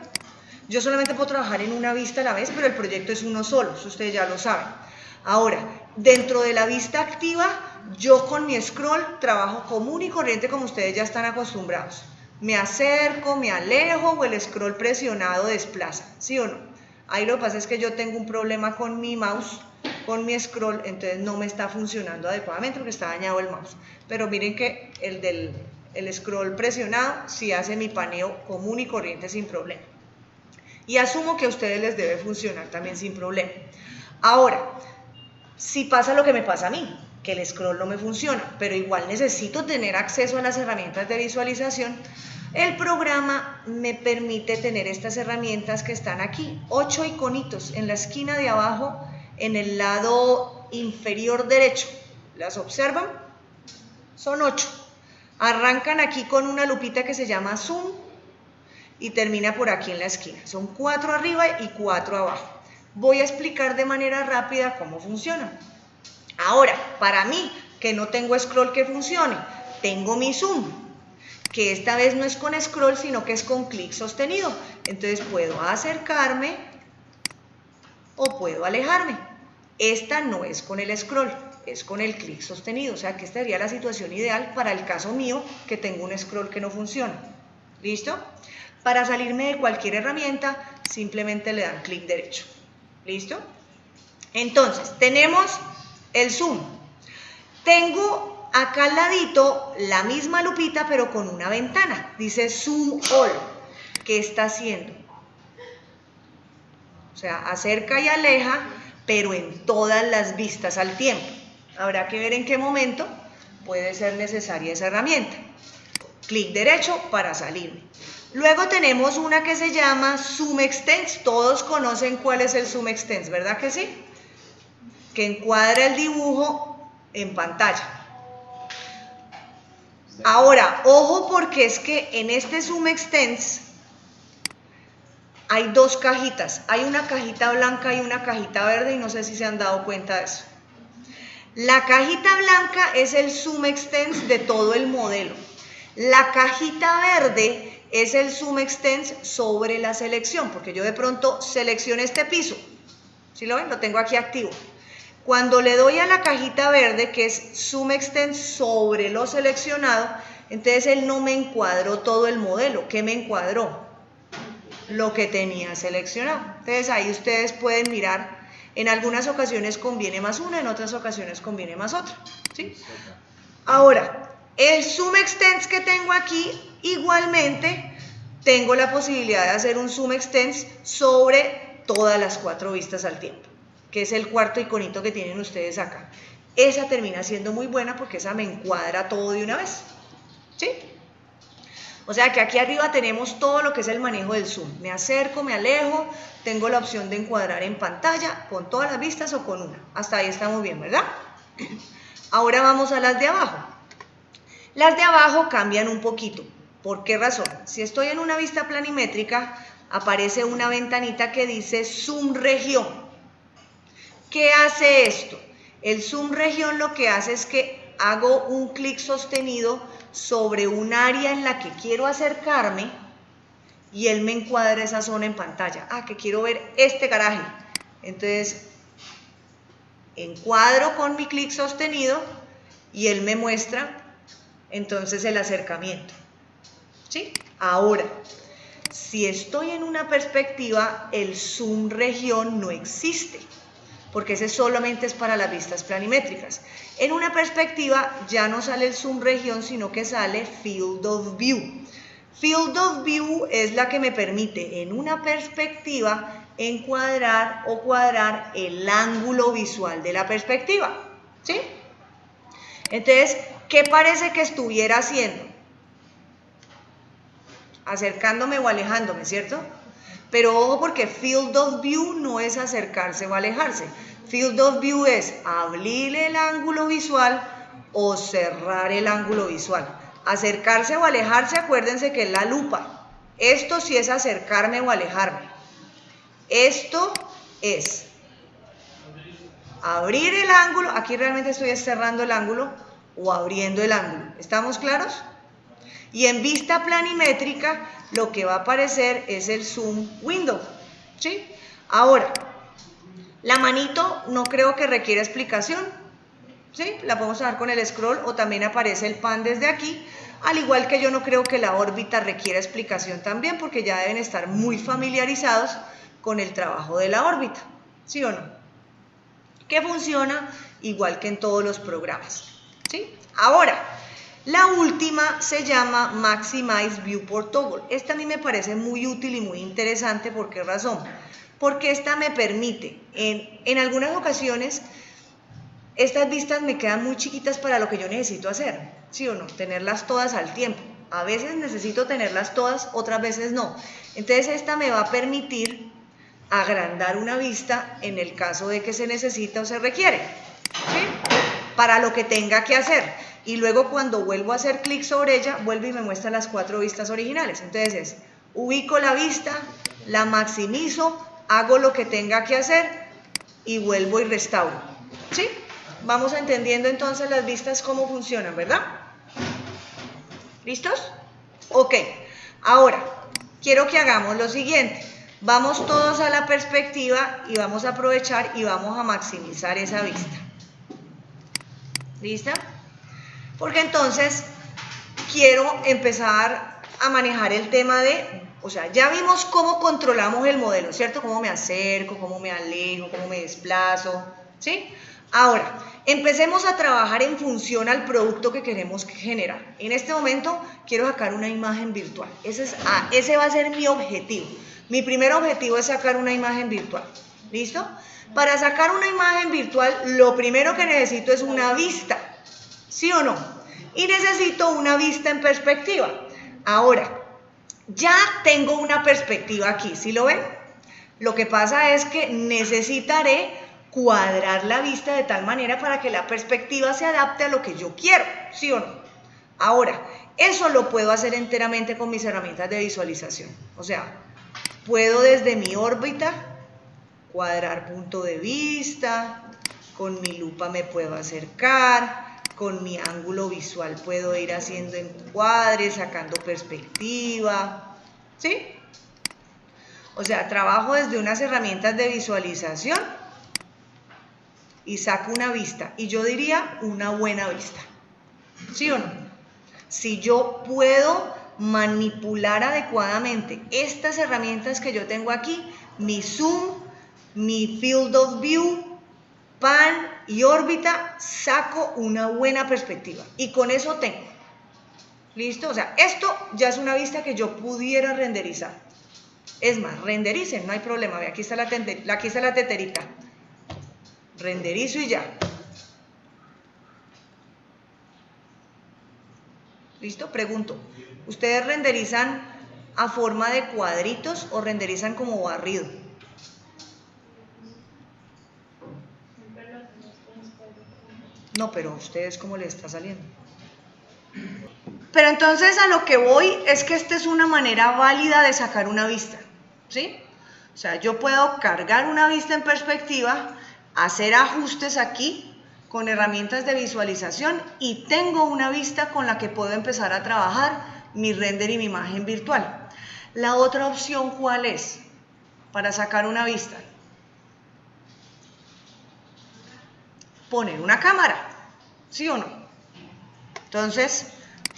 S1: Yo solamente puedo trabajar en una vista a la vez, pero el proyecto es uno solo, eso ustedes ya lo saben. Ahora, dentro de la vista activa, yo con mi scroll trabajo común y corriente como ustedes ya están acostumbrados. Me acerco, me alejo o el scroll presionado desplaza, ¿sí o no? Ahí lo que pasa es que yo tengo un problema con mi mouse, con mi scroll, entonces no me está funcionando adecuadamente porque está dañado el mouse. Pero miren que el scroll presionado sí hace mi paneo común y corriente sin problema. Y asumo que a ustedes les debe funcionar también sin problema. Ahora, si pasa lo que me pasa a mí, que el scroll no me funciona, pero igual necesito tener acceso a las herramientas de visualización, el programa me permite tener estas herramientas que están aquí, 8 iconitos en la esquina de abajo, en el lado inferior derecho. ¿Las observan? Son 8. Arrancan aquí con una lupita que se llama Zoom y termina por aquí en la esquina. Son 4 arriba y 4 abajo. Voy a explicar de manera rápida cómo funciona. Ahora, para mí, que no tengo scroll que funcione, tengo mi zoom, que esta vez no es con scroll, sino que es con clic sostenido. Entonces puedo acercarme o puedo alejarme. Esta no es con el scroll, es con el clic sostenido. O sea que esta sería la situación ideal para el caso mío, que tengo un scroll que no funciona. ¿Listo? Para salirme de cualquier herramienta, simplemente le dan clic derecho. ¿Listo? Entonces, tenemos el zoom. Tengo acá al ladito la misma lupita, pero con una ventana. Dice Zoom All. ¿Qué está haciendo? O sea, acerca y aleja, pero en todas las vistas al tiempo. Habrá que ver en qué momento puede ser necesaria esa herramienta. Clic derecho para salirme. Luego tenemos una que se llama Zoom Extends. Todos conocen cuál es el Zoom Extends, ¿verdad que sí? Que encuadra el dibujo en pantalla. Ahora, ojo porque es que en este Zoom Extends hay dos cajitas. Hay una cajita blanca y una cajita verde y no sé si se han dado cuenta de eso. La cajita blanca es el Zoom Extends de todo el modelo. La cajita verde es el Zoom Extends sobre la selección, porque yo de pronto selecciono este piso. ¿Sí lo ven? Lo tengo aquí activo. Cuando le doy a la cajita verde, que es Zoom Extends sobre lo seleccionado, entonces él no me encuadró todo el modelo. ¿Qué me encuadró? Lo que tenía seleccionado. Entonces ahí ustedes pueden mirar En algunas ocasiones conviene más una, en otras ocasiones conviene más otra, ¿sí? Ahora, el zoom extents que tengo aquí, igualmente tengo la posibilidad de hacer un zoom extents sobre todas las 4 vistas al tiempo, que es el cuarto iconito que tienen ustedes acá. Esa termina siendo muy buena porque esa me encuadra todo de una vez, ¿sí? O sea que aquí arriba tenemos todo lo que es el manejo del zoom. Me acerco, me alejo, tengo la opción de encuadrar en pantalla con todas las vistas o con una. Hasta ahí estamos bien, ¿verdad? Ahora vamos a las de abajo. Las de abajo cambian un poquito. ¿Por qué razón? Si estoy en una vista planimétrica, aparece una ventanita que dice Zoom Región. ¿Qué hace esto? El Zoom Región lo que hace es que hago un clic sostenido sobre un área en la que quiero acercarme y él me encuadra esa zona en pantalla. Ah, que quiero ver este garaje. Entonces, encuadro con mi clic sostenido y él me muestra entonces el acercamiento. ¿Sí? Ahora, si estoy en una perspectiva, el zoom región no existe, porque ese solamente es para las vistas planimétricas. En una perspectiva ya no sale el zoom región, sino que sale field of view. Field of view es la que me permite en una perspectiva encuadrar o cuadrar el ángulo visual de la perspectiva. ¿Sí? Entonces, ¿qué parece que estuviera haciendo? Acercándome o alejándome, ¿cierto? Pero ojo, porque field of view no es acercarse o alejarse. Field of view es abrir el ángulo visual o cerrar el ángulo visual. Acercarse o alejarse, acuérdense que es la lupa. Esto sí es acercarme o alejarme. Esto es abrir el ángulo. Aquí realmente estoy cerrando el ángulo o abriendo el ángulo. ¿Estamos claros? Y en vista planimétrica lo que va a aparecer es el zoom window, ¿sí? Ahora, la manito no creo que requiera explicación, ¿sí? La podemos dejar con el scroll o también aparece el pan desde aquí, al igual que yo no creo que la órbita requiera explicación también, porque ya deben estar muy familiarizados con el trabajo de la órbita, ¿sí o no? Que funciona igual que en todos los programas, ¿sí? Ahora, la última se llama Maximize Viewport Toggle. Esta a mí me parece muy útil y muy interesante. ¿Por qué razón? Porque esta me permite, en algunas ocasiones, estas vistas me quedan muy chiquitas para lo que yo necesito hacer, ¿sí o no? Tenerlas todas al tiempo. A veces necesito tenerlas todas, otras veces no. Entonces esta me va a permitir agrandar una vista en el caso de que se necesita o se requiere, ¿sí? Para lo que tenga que hacer. Y luego cuando vuelvo a hacer clic sobre ella, vuelve y me muestra las 4 vistas originales. Entonces es, ubico la vista, la maximizo, hago lo que tenga que hacer y vuelvo y restauro. ¿Sí? Vamos entendiendo entonces las vistas cómo funcionan, ¿verdad? ¿Listos? Ok. Ahora, quiero que hagamos lo siguiente. Vamos todos a la perspectiva y vamos a aprovechar y vamos a maximizar esa vista. ¿Lista? Porque entonces quiero empezar a manejar el tema de, o sea, ya vimos cómo controlamos el modelo, ¿cierto? Cómo me acerco, cómo me alejo, cómo me desplazo, ¿sí? Ahora, empecemos a trabajar en función al producto que queremos generar. En este momento quiero sacar una imagen virtual. Ese va a ser mi objetivo. Mi primer objetivo es sacar una imagen virtual. ¿Listo? Para sacar una imagen virtual, lo primero que necesito es una vista. ¿Sí o no? Y necesito una vista en perspectiva. Ahora, ya tengo una perspectiva aquí, ¿sí lo ven? Lo que pasa es que necesitaré cuadrar la vista de tal manera para que la perspectiva se adapte a lo que yo quiero, ¿sí o no? Ahora, eso lo puedo hacer enteramente con mis herramientas de visualización. O sea, puedo desde mi órbita cuadrar punto de vista, con mi lupa me puedo acercar, con mi ángulo visual puedo ir haciendo encuadres, sacando perspectiva, ¿sí? O sea, trabajo desde unas herramientas de visualización y saco una vista, y yo diría una buena vista, ¿sí o no? Si yo puedo manipular adecuadamente estas herramientas que yo tengo aquí, mi zoom, mi field of view, pan y órbita, saco una buena perspectiva. Y con eso tengo. ¿Listo? O sea, esto ya es una vista que yo pudiera renderizar. Es más, rendericen, no hay problema. Ve, aquí está la teterita. Renderizo y ya. ¿Listo? Pregunto, ¿ustedes renderizan a forma de cuadritos o renderizan como barrido? No, pero a ustedes ¿cómo les está saliendo? Pero entonces a lo que voy es que esta es una manera válida de sacar una vista, ¿sí? O sea, yo puedo cargar una vista en perspectiva, hacer ajustes aquí con herramientas de visualización y tengo una vista con la que puedo empezar a trabajar mi render y mi imagen virtual. La otra opción, ¿cuál es? Para sacar una vista. Poner una cámara, ¿sí o no? Entonces,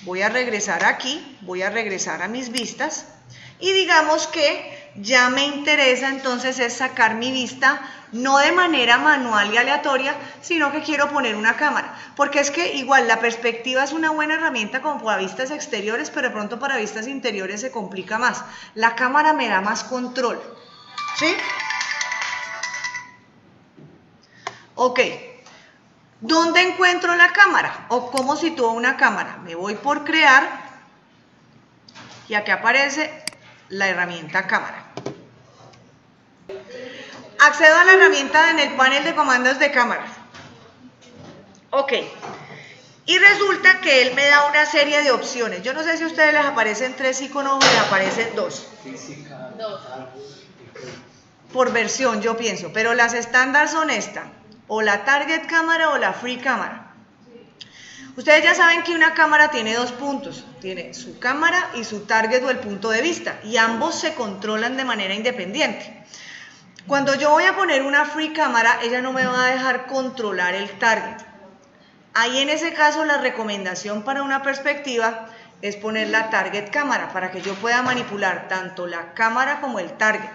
S1: voy a regresar aquí, voy a regresar a mis vistas y digamos que ya me interesa entonces es sacar mi vista no de manera manual y aleatoria, sino que quiero poner una cámara, porque es que igual la perspectiva es una buena herramienta como para vistas exteriores, pero de pronto para vistas interiores se complica más. La cámara me da más control, ¿sí? Ok, ¿dónde encuentro la cámara? ¿O cómo sitúo una cámara? Me voy por crear y aquí aparece la herramienta cámara. Accedo a la herramienta en el panel de comandos de cámara. Ok. Y resulta que él me da una serie de opciones. Yo no sé si a ustedes les aparecen 3 iconos o les aparecen 2. Por versión, yo pienso. Pero las estándar son esta. O la target cámara o la free cámara. Ustedes ya saben que una cámara tiene 2 puntos. Tiene su cámara y su target o el punto de vista. Y ambos se controlan de manera independiente. Cuando yo voy a poner una free cámara, ella no me va a dejar controlar el target. Ahí en ese caso la recomendación para una perspectiva es poner la target cámara para que yo pueda manipular tanto la cámara como el target.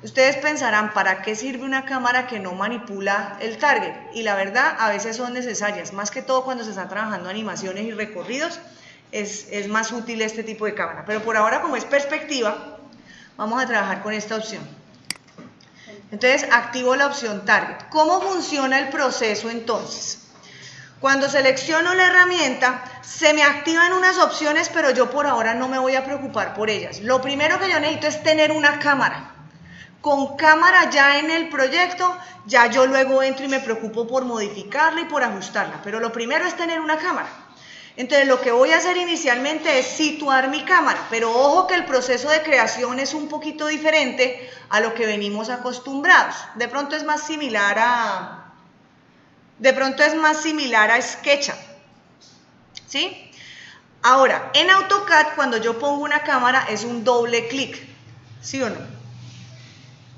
S1: Ustedes pensarán, ¿para qué sirve una cámara que no manipula el target? Y la verdad, a veces son necesarias, más que todo cuando se están trabajando animaciones y recorridos, es más útil este tipo de cámara. Pero por ahora, como es perspectiva, vamos a trabajar con esta opción. Entonces, activo la opción Target. ¿Cómo funciona el proceso entonces? Cuando selecciono la herramienta, se me activan unas opciones, pero yo por ahora no me voy a preocupar por ellas. Lo primero que yo necesito es tener una cámara. Con cámara ya en el proyecto, ya yo luego entro y me preocupo por modificarla y por ajustarla. Pero lo primero es tener una cámara. Entonces lo que voy a hacer inicialmente es situar mi cámara, pero ojo que el proceso de creación es un poquito diferente a lo que venimos acostumbrados. De pronto es más similar a SketchUp, ¿sí? Ahora, en AutoCAD cuando yo pongo una cámara es un doble clic, ¿sí o no?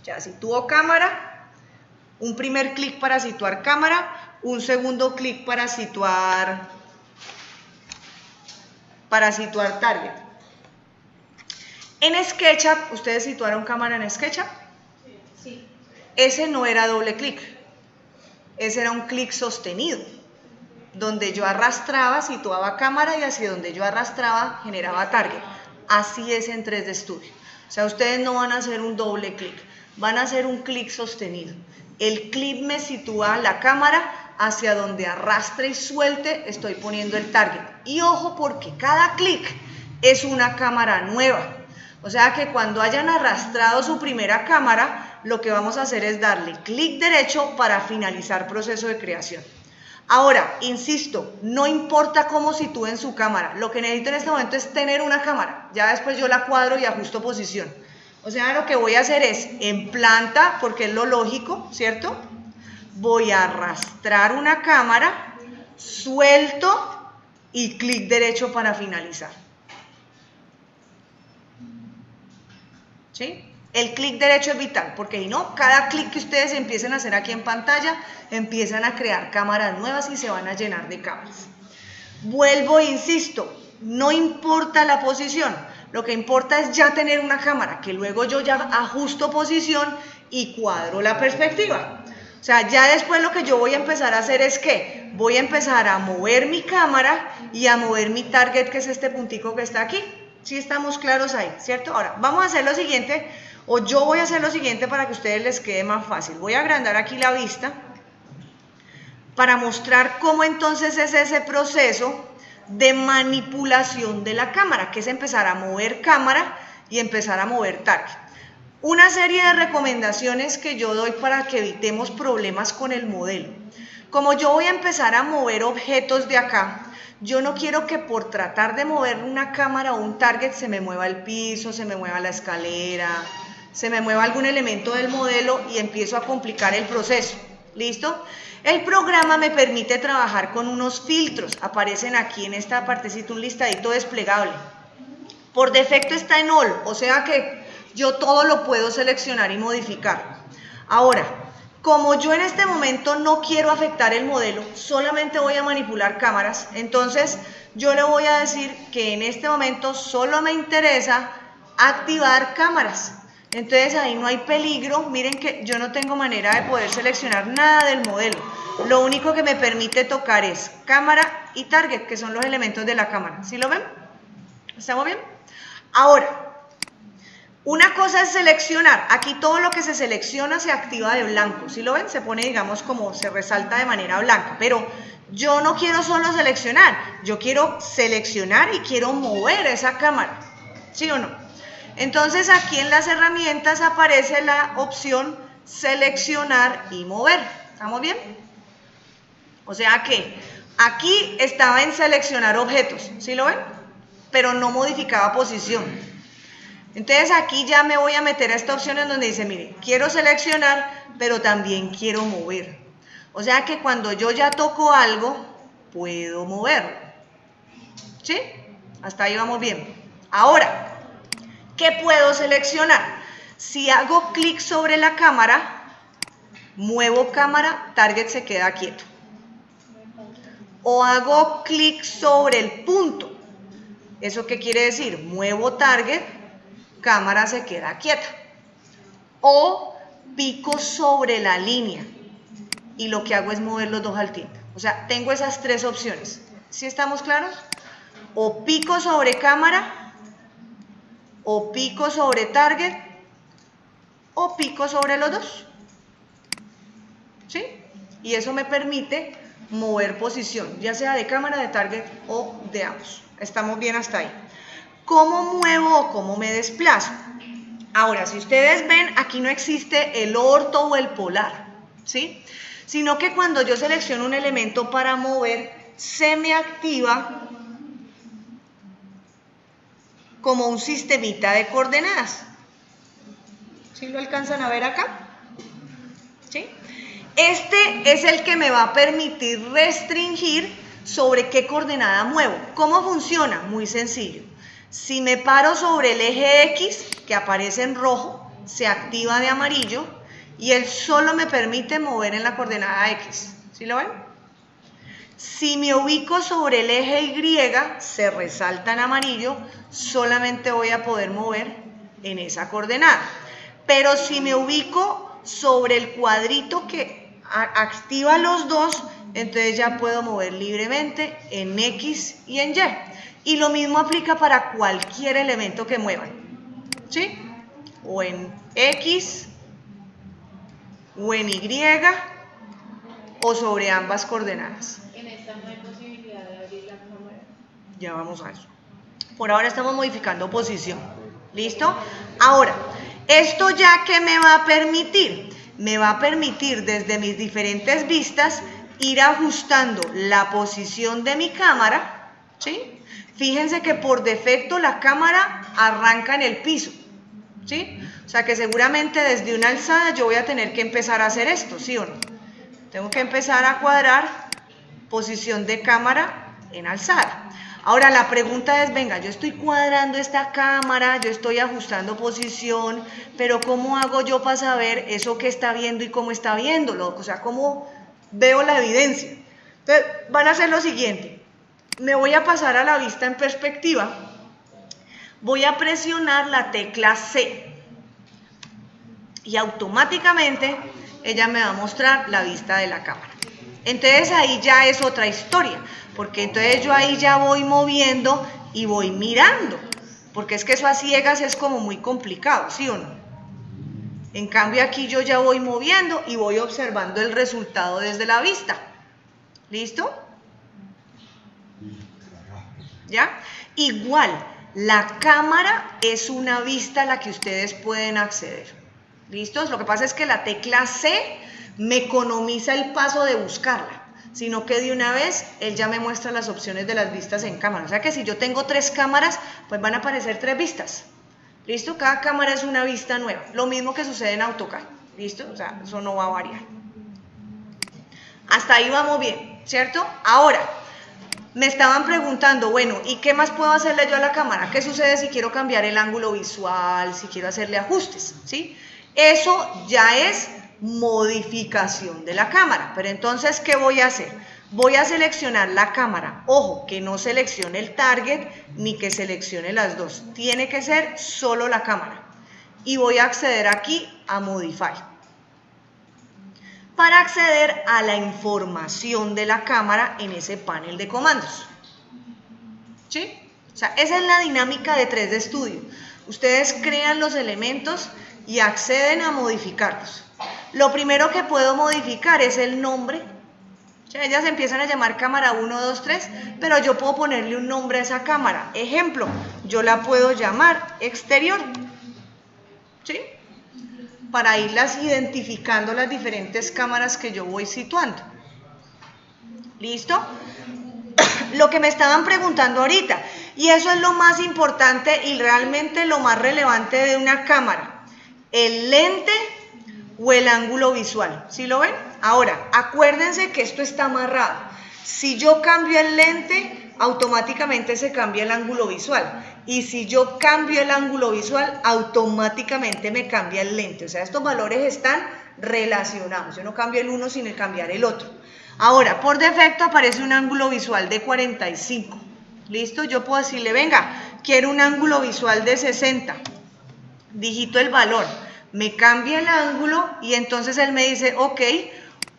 S1: Ya sitúo cámara, un primer clic para situar cámara, un segundo clic para situar target. En SketchUp, ¿ustedes situaron cámara en SketchUp? Sí. Ese no era doble clic, ese era un clic sostenido, donde yo arrastraba, situaba cámara y hacia donde yo arrastraba generaba target. Así es en 3D Studio. O sea, ustedes no van a hacer un doble clic, van a hacer un clic sostenido. El clic me sitúa la cámara hacia donde arrastre y suelte, estoy poniendo el target. Y ojo porque cada clic es una cámara nueva. O sea que cuando hayan arrastrado su primera cámara, lo que vamos a hacer es darle clic derecho para finalizar proceso de creación. Ahora, insisto, no importa cómo sitúen su cámara, lo que necesito en este momento es tener una cámara. Ya después yo la cuadro y ajusto posición. O sea, lo que voy a hacer es en planta, porque es lo lógico, ¿cierto? Voy a arrastrar una cámara, suelto y clic derecho para finalizar. ¿Sí? El clic derecho es vital, porque si no, cada clic que ustedes empiecen a hacer aquí en pantalla, empiezan a crear cámaras nuevas y se van a llenar de cámaras. Vuelvo e insisto, no importa la posición, lo que importa es ya tener una cámara, que luego yo ya ajusto posición y cuadro la perspectiva. O sea, ya después lo que yo voy a empezar a hacer es que voy a empezar a mover mi cámara y a mover mi target, que es este puntico que está aquí. ¿Sí estamos claros ahí, cierto? Ahora, vamos a hacer lo siguiente, o yo voy a hacer lo siguiente para que a ustedes les quede más fácil. Voy a agrandar aquí la vista para mostrar cómo entonces es ese proceso de manipulación de la cámara, que es empezar a mover cámara y empezar a mover target. Una serie de recomendaciones que yo doy para que evitemos problemas con el modelo. Como yo voy a empezar a mover objetos de acá, yo no quiero que por tratar de mover una cámara o un target se me mueva el piso, se me mueva la escalera, se me mueva algún elemento del modelo y empiezo a complicar el proceso. ¿Listo? El programa me permite trabajar con unos filtros. Aparecen aquí en esta partecita un listadito desplegable. Por defecto está en all, o sea que yo todo lo puedo seleccionar y modificar. Ahora, como yo en este momento no quiero afectar el modelo, solamente voy a manipular cámaras, entonces yo le voy a decir que en este momento solo me interesa activar cámaras. Entonces ahí no hay peligro, miren que yo no tengo manera de poder seleccionar nada del modelo. Lo único que me permite tocar es cámara y target, que son los elementos de la cámara. ¿Sí lo ven? ¿Estamos bien? Ahora, una cosa es seleccionar. Aquí todo lo que se selecciona se activa de blanco. ¿Sí lo ven? Se pone, digamos, como se resalta de manera blanca. Pero yo no quiero solo seleccionar. Yo quiero seleccionar y quiero mover esa cámara. ¿Sí o no? Entonces aquí en las herramientas aparece la opción seleccionar y mover. ¿Estamos bien? O sea que aquí estaba en seleccionar objetos. ¿Sí lo ven? Pero no modificaba posición. Entonces aquí ya me voy a meter a esta opción en donde dice, mire, quiero seleccionar, pero también quiero mover. O sea que cuando yo ya toco algo, puedo moverlo. ¿Sí? Hasta ahí vamos bien. Ahora, ¿qué puedo seleccionar? Si hago clic sobre la cámara, muevo cámara, target se queda quieto. O hago clic sobre el punto. ¿Eso qué quiere decir? Muevo target, cámara se queda quieta. O pico sobre la línea y lo que hago es mover los dos al tiempo. O sea, tengo esas tres opciones. ¿Sí estamos claros? O pico sobre cámara, o pico sobre target, o pico sobre los dos. ¿Sí? Y eso me permite mover posición, ya sea de cámara, de target o de ambos. Estamos bien hasta ahí. ¿Cómo muevo o cómo me desplazo? Ahora, si ustedes ven, aquí no existe el orto o el polar, ¿sí? Sino que cuando yo selecciono un elemento para mover, se me activa como un sistemita de coordenadas. ¿Sí lo alcanzan a ver acá? ¿Sí? Este es el que me va a permitir restringir sobre qué coordenada muevo. ¿Cómo funciona? Muy sencillo. Si me paro sobre el eje X, que aparece en rojo, se activa de amarillo y él solo me permite mover en la coordenada X. ¿Sí lo ven? Si me ubico sobre el eje Y, se resalta en amarillo, solamente voy a poder mover en esa coordenada. Pero si me ubico sobre el cuadrito que activa los dos, entonces ya puedo mover libremente en X y en Y. Y lo mismo aplica para cualquier elemento que muevan, ¿sí? O en X, o en Y, o sobre ambas coordenadas.
S2: En esta no hay posibilidad de abrir la cámara.
S1: Ya vamos a eso. Por ahora estamos modificando posición. ¿Listo? Ahora, ¿esto ya qué me va a permitir? Me va a permitir desde mis diferentes vistas ir ajustando la posición de mi cámara, ¿sí? Fíjense que por defecto la cámara arranca en el piso, ¿sí? O sea que seguramente desde una alzada yo voy a tener que empezar a hacer esto, ¿sí o no? Tengo que empezar a cuadrar posición de cámara en alzada. Ahora la pregunta es, venga, yo estoy cuadrando esta cámara, yo estoy ajustando posición, pero ¿cómo hago yo para saber eso que está viendo y cómo está viéndolo? O sea, ¿cómo veo la evidencia? Entonces, van a hacer lo siguiente. Me voy a pasar a la vista en perspectiva. Voy a presionar la tecla C. y automáticamente ella me va a mostrar la vista de la cámara. Entonces ahí ya es otra historia, porque entonces yo ahí ya voy moviendo y voy mirando, porque es que eso a ciegas es como muy complicado, ¿sí o no? En cambio aquí yo ya voy moviendo y voy observando el resultado desde la vista. ¿Listo? ¿Ya? Igual, la cámara es una vista a la que ustedes pueden acceder. ¿Listos? Lo que pasa es que la tecla C me economiza el paso de buscarla, sino que de una vez él ya me muestra las opciones de las vistas en cámara. O sea que si yo tengo 3 cámaras, pues van a aparecer 3 vistas. ¿Listo? Cada cámara es una vista nueva. Lo mismo que sucede en AutoCAD. ¿Listo? O sea, eso no va a variar. Hasta ahí vamos bien, ¿cierto? Ahora, me estaban preguntando, bueno, ¿y qué más puedo hacerle yo a la cámara? ¿Qué sucede si quiero cambiar el ángulo visual, si quiero hacerle ajustes? ¿Sí? Eso ya es modificación de la cámara. Pero entonces, ¿qué voy a hacer? Voy a seleccionar la cámara. Ojo, que no seleccione el target ni que seleccione las dos. Tiene que ser solo la cámara. Y voy a acceder aquí a Modify. Para acceder a la información de la cámara en ese panel de comandos. ¿Sí? O sea, esa es la dinámica de 3D Studio. Ustedes crean los elementos y acceden a modificarlos. Lo primero que puedo modificar es el nombre. O sea, ellas empiezan a llamar cámara 1, 2, 3, pero yo puedo ponerle un nombre a esa cámara. Ejemplo, yo la puedo llamar exterior. ¿Sí? Para irlas identificando las diferentes cámaras que yo voy situando. ¿Listo? Lo que me estaban preguntando ahorita, y eso es lo más importante y realmente lo más relevante de una cámara, el lente o el ángulo visual. ¿Sí lo ven? Ahora, acuérdense que esto está amarrado. Si yo cambio el lente, automáticamente se cambia el ángulo visual. Y si yo cambio el ángulo visual, automáticamente me cambia el lente. O sea, estos valores están relacionados. Yo no cambio el uno sin cambiar el otro. Ahora, por defecto aparece un ángulo visual de 45. ¿Listo? Yo puedo decirle, venga, quiero un ángulo visual de 60. Digito el valor. Me cambia el ángulo y entonces él me dice, ok,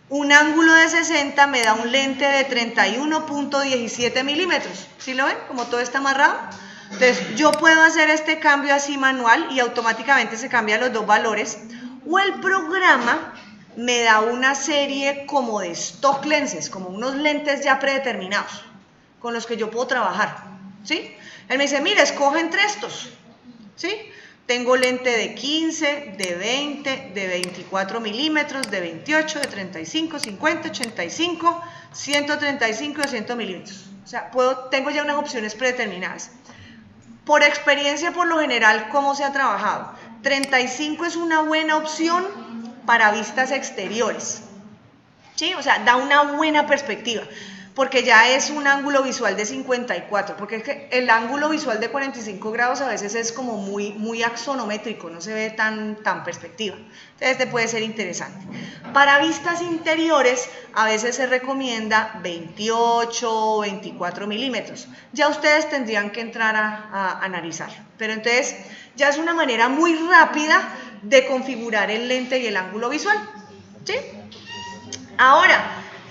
S1: un ángulo de 60 me da un lente de 31.17 milímetros. ¿Sí lo ven? Como todo está amarrado. Entonces, yo puedo hacer este cambio así manual y automáticamente se cambian los dos valores. O el programa me da una serie como de stock lenses, como unos lentes ya predeterminados, con los que yo puedo trabajar. ¿Sí? Él me dice, mira, escoge entre estos. ¿Sí? Tengo lente de 15, de 20, de 24 milímetros, de 28, de 35, 50, 85, 135 y 200 milímetros. O sea, tengo ya unas opciones predeterminadas. Por experiencia, por lo general, ¿cómo se ha trabajado? 35 es una buena opción para vistas exteriores. ¿Sí? O sea, da una buena perspectiva. Porque ya es un ángulo visual de 54, porque es que el ángulo visual de 45 grados a veces es como muy axonométrico, no se ve tan perspectiva. Entonces este puede ser interesante. Para vistas interiores a veces se recomienda 28 o 24 milímetros. Ya ustedes tendrían que entrar a analizarlo. Pero entonces ya es una manera muy rápida de configurar el lente y el ángulo visual. ¿Sí? Ahora,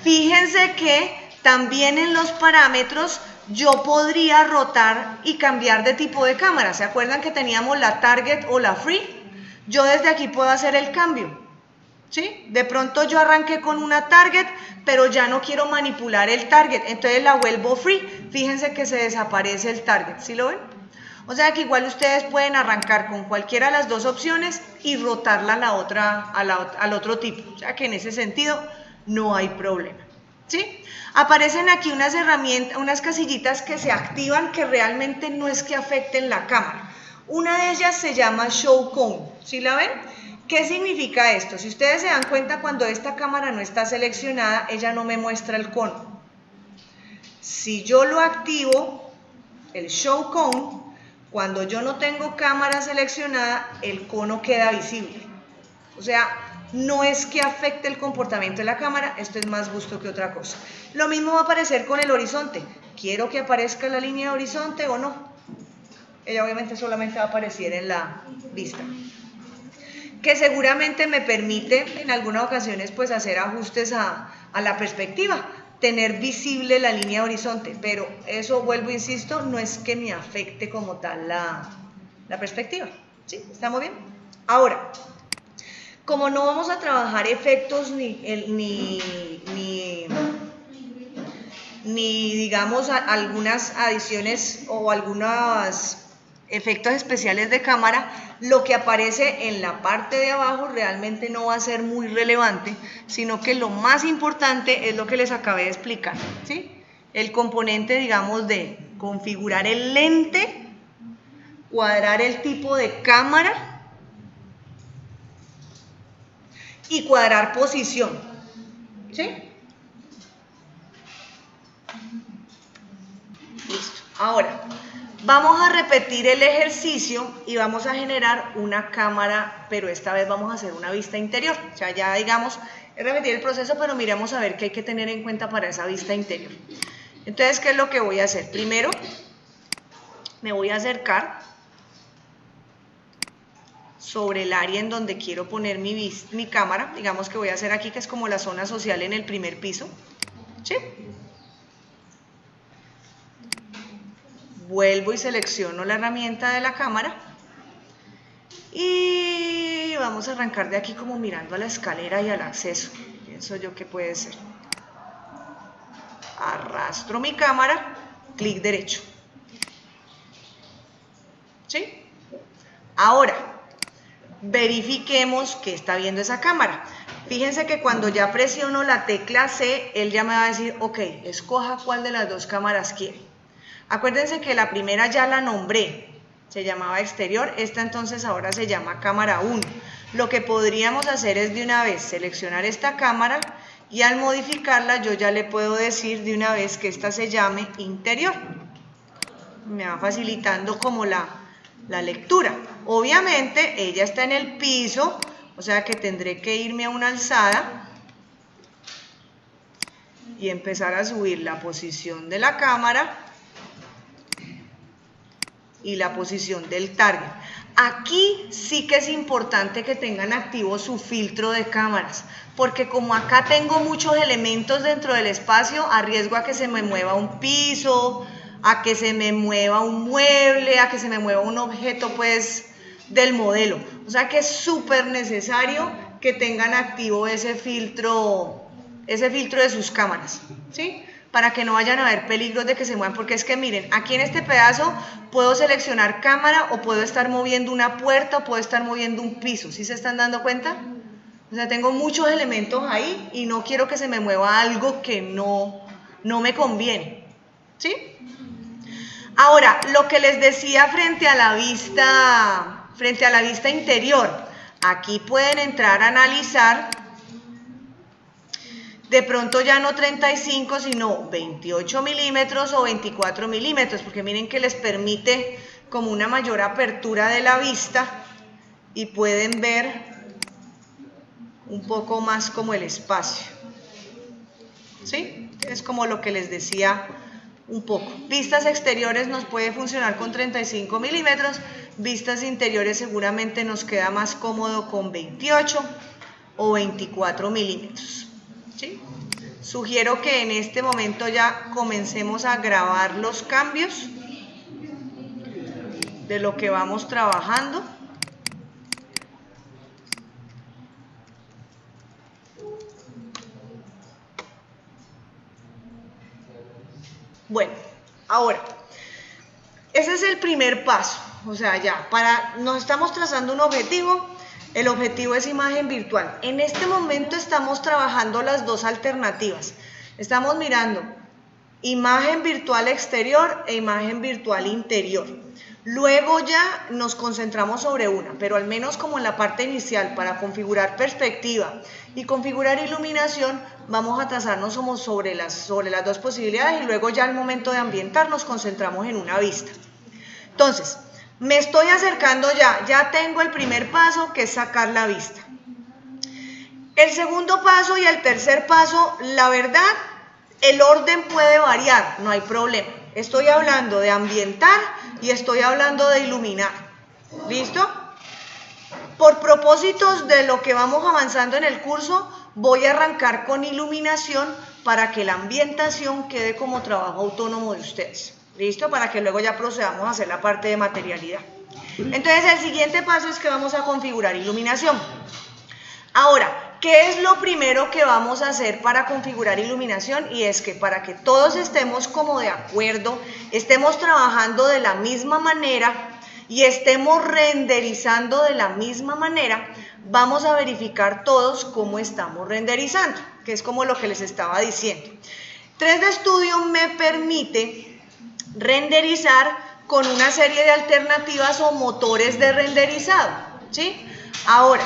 S1: fíjense que también en los parámetros yo podría rotar y cambiar de tipo de cámara. ¿Se acuerdan que teníamos la Target o la Free? Yo desde aquí puedo hacer el cambio. ¿Sí? De pronto yo arranqué con una Target, pero ya no quiero manipular el Target. Entonces la vuelvo Free. Fíjense que se desaparece el Target. ¿Sí lo ven? O sea que igual ustedes pueden arrancar con cualquiera de las dos opciones y rotarla a la otra, al otro tipo. O sea que en ese sentido no hay problema. ¿Sí? Aparecen aquí unas herramientas, unas casillitas que se activan que realmente no es que afecten la cámara. Una de ellas se llama Show Cone. ¿Sí la ven? ¿Qué significa esto? Si ustedes se dan cuenta, cuando esta cámara no está seleccionada, ella no me muestra el cono. Si yo lo activo, el Show Cone, cuando yo no tengo cámara seleccionada, el cono queda visible. O sea, no es que afecte el comportamiento de la cámara, esto es más gusto que otra cosa. Lo mismo va a aparecer con el horizonte. ¿Quiero que aparezca la línea de horizonte o no? Ella obviamente solamente va a aparecer en la vista. que seguramente me permite en algunas ocasiones pues hacer ajustes a la perspectiva, tener visible la línea de horizonte, pero eso, vuelvo, insisto, no es que me afecte como tal la perspectiva. ¿Sí? ¿Estamos bien? Ahora, como no vamos a trabajar efectos ni digamos algunas adiciones o algunos efectos especiales de cámara, lo que aparece en la parte de abajo realmente no va a ser muy relevante, sino que lo más importante es lo que les acabé de explicar, ¿sí? El componente, digamos, de configurar el lente, cuadrar el tipo de cámara y cuadrar posición, ¿sí? Listo. Ahora, vamos a repetir el ejercicio y vamos a generar una cámara, pero esta vez vamos a hacer una vista interior. O sea, ya digamos, es repetir el proceso, pero miremos a ver qué hay que tener en cuenta para esa vista interior. Entonces, ¿qué es lo que voy a hacer? Primero, me voy a acercar sobre el área en donde quiero poner mi cámara. Digamos que voy a hacer aquí, que es como la zona social en el primer piso, ¿sí? Vuelvo y selecciono la herramienta de la cámara y vamos a arrancar de aquí como mirando a la escalera y al acceso. Pienso yo que puede ser. Arrastro mi cámara, clic derecho. ¿Sí? Ahora, verifiquemos que está viendo esa cámara. Fíjense que cuando ya presiono la tecla C, él ya me va a decir, ok, escoja cuál de las dos cámaras quiere. Acuérdense que la primera ya la nombré, se llamaba exterior, esta entonces ahora se llama cámara 1. Lo que podríamos hacer es de una vez seleccionar esta cámara y al modificarla yo ya le puedo decir de una vez que esta se llame interior. Me va facilitando como la lectura. Obviamente ella está en el piso, o sea que tendré que irme a una alzada y empezar a subir la posición de la cámara y la posición del target. Aquí sí que es importante que tengan activo su filtro de cámaras, porque como acá tengo muchos elementos dentro del espacio, arriesgo a que se me mueva un piso, a que se me mueva un mueble, a que se me mueva un objeto pues del modelo. O sea que es súper necesario que tengan activo ese filtro de sus cámaras, ¿sí? Para que no vayan a haber peligros de que se muevan, porque es que miren, aquí en este pedazo puedo seleccionar cámara o puedo estar moviendo una puerta o puedo estar moviendo un piso, ¿sí se están dando cuenta? O sea, tengo muchos elementos ahí y no quiero que se me mueva algo que no me conviene, ¿sí? Ahora, lo que les decía frente a la vista interior, aquí pueden entrar a analizar. De pronto ya no 35, sino 28 milímetros o 24 milímetros, porque miren que les permite como una mayor apertura de la vista y pueden ver un poco más como el espacio. ¿Sí? Es como lo que les decía un poco. Vistas exteriores nos puede funcionar con 35 milímetros, vistas interiores seguramente nos queda más cómodo con 28 o 24 milímetros. ¿Sí? Sugiero que en este momento ya comencemos a grabar los cambios de lo que vamos trabajando. Bueno, ahora, ese es el primer paso. O sea, ya, nos estamos trazando un objetivo. El objetivo es imagen virtual. En este momento estamos trabajando las dos alternativas. Estamos mirando imagen virtual exterior e imagen virtual interior. Luego ya nos concentramos sobre una, pero al menos como en la parte inicial para configurar perspectiva y configurar iluminación, vamos a trazarnos sobre las dos posibilidades y luego ya al momento de ambientar nos concentramos en una vista. Entonces, me estoy acercando ya tengo el primer paso que es sacar la vista. El segundo paso y el tercer paso, la verdad, el orden puede variar, no hay problema. Estoy hablando de ambientar y estoy hablando de iluminar. ¿Listo? Por propósitos de lo que vamos avanzando en el curso, voy a arrancar con iluminación para que la ambientación quede como trabajo autónomo de ustedes. ¿Listo? Para que luego ya procedamos a hacer la parte de materialidad. Entonces, el siguiente paso es que vamos a configurar iluminación. Ahora, ¿qué es lo primero que vamos a hacer para configurar iluminación? Y es que para que todos estemos como de acuerdo, estemos trabajando de la misma manera y estemos renderizando de la misma manera, vamos a verificar todos cómo estamos renderizando, que es como lo que les estaba diciendo. 3D Studio me permite renderizar con una serie de alternativas o motores de renderizado, ¿sí? Ahora,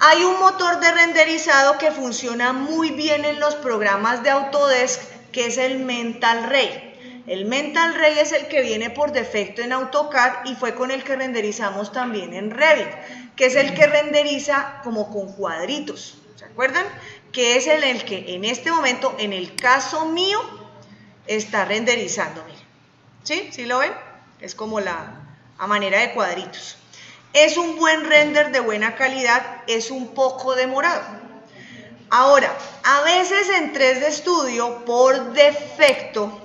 S1: hay un motor de renderizado que funciona muy bien en los programas de Autodesk, que es el Mental Ray. El Mental Ray es el que viene por defecto en AutoCAD y fue con el que renderizamos también en Revit, que es el que renderiza como con cuadritos, ¿se acuerdan? Que es el que en este momento, en el caso mío, está renderizando, miren. ¿Sí? ¿Sí lo ven? Es como a manera de cuadritos. Es un buen render de buena calidad, es un poco demorado. Ahora, a veces en 3D Studio, por defecto,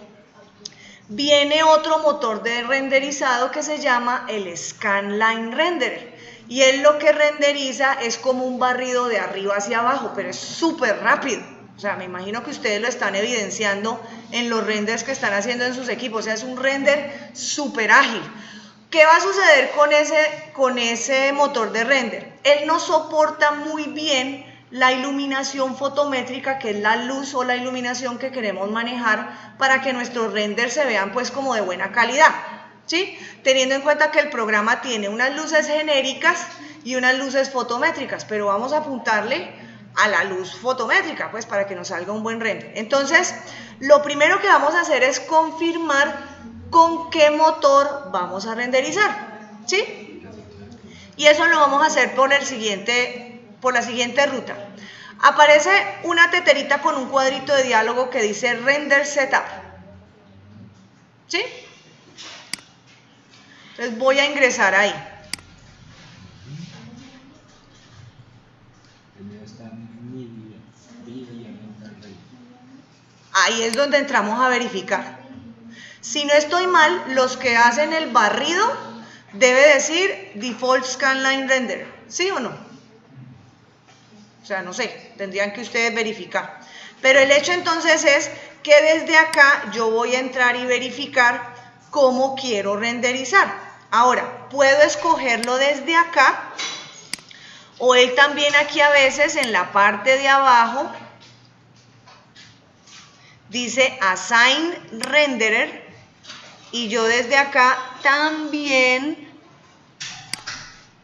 S1: viene otro motor de renderizado que se llama el Scanline Renderer. Y él lo que renderiza es como un barrido de arriba hacia abajo, pero es súper rápido. O sea, me imagino que ustedes lo están evidenciando en los renders que están haciendo en sus equipos. O sea, es un render súper ágil. ¿Qué va a suceder con ese motor de render? Él no soporta muy bien la iluminación fotométrica, que es la luz o la iluminación que queremos manejar para que nuestros renders se vean pues como de buena calidad, ¿sí? Teniendo en cuenta que el programa tiene unas luces genéricas y unas luces fotométricas, pero vamos a apuntarle a la luz fotométrica pues para que nos salga un buen render. Entonces, lo primero que vamos a hacer es confirmar con qué motor vamos a renderizar, ¿sí? Y eso lo vamos a hacer por la siguiente ruta. Aparece una teterita con un cuadrito de diálogo que dice Render Setup, ¿sí? Entonces voy a ingresar ahí. Ahí es donde entramos a verificar. Si no estoy mal, los que hacen el barrido debe decir Default Scanline Render, ¿sí o no? O sea, no sé, tendrían que ustedes verificar. Pero el hecho entonces es que desde acá yo voy a entrar y verificar cómo quiero renderizar. Ahora, puedo escogerlo desde acá, o él también aquí a veces en la parte de abajo dice Assign Renderer, y yo desde acá también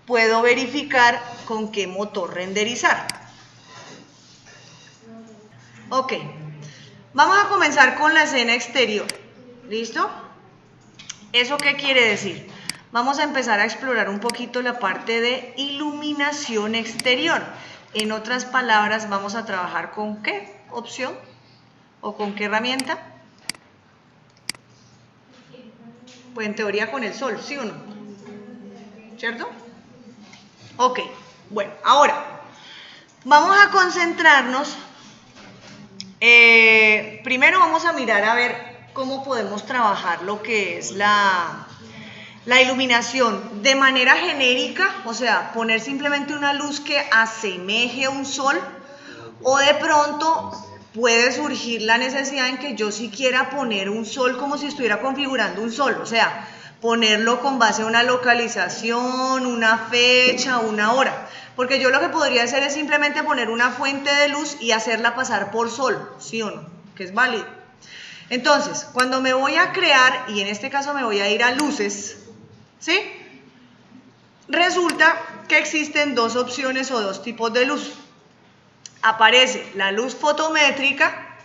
S1: puedo verificar con qué motor renderizar. Ok, vamos a comenzar con la escena exterior. ¿Listo? ¿Eso qué quiere decir? Vamos a empezar a explorar un poquito la parte de iluminación exterior. En otras palabras, vamos a trabajar con ¿qué opción? ¿O con qué herramienta? Pues en teoría con el sol, ¿sí o no? ¿Cierto? Ok, bueno, ahora vamos a concentrarnos. Primero vamos a mirar a ver cómo podemos trabajar lo que es la iluminación de manera genérica, o sea, poner simplemente una luz que asemeje a un sol, o de pronto puede surgir la necesidad en que yo sí quiera poner un sol como si estuviera configurando un sol, o sea, ponerlo con base a una localización, una fecha, una hora. Porque yo lo que podría hacer es simplemente poner una fuente de luz y hacerla pasar por sol, ¿sí o no? Que es válido. Entonces, cuando me voy a crear, y en este caso me voy a ir a luces, ¿sí? Resulta que existen dos opciones o dos tipos de luz. Aparece la luz fotométrica,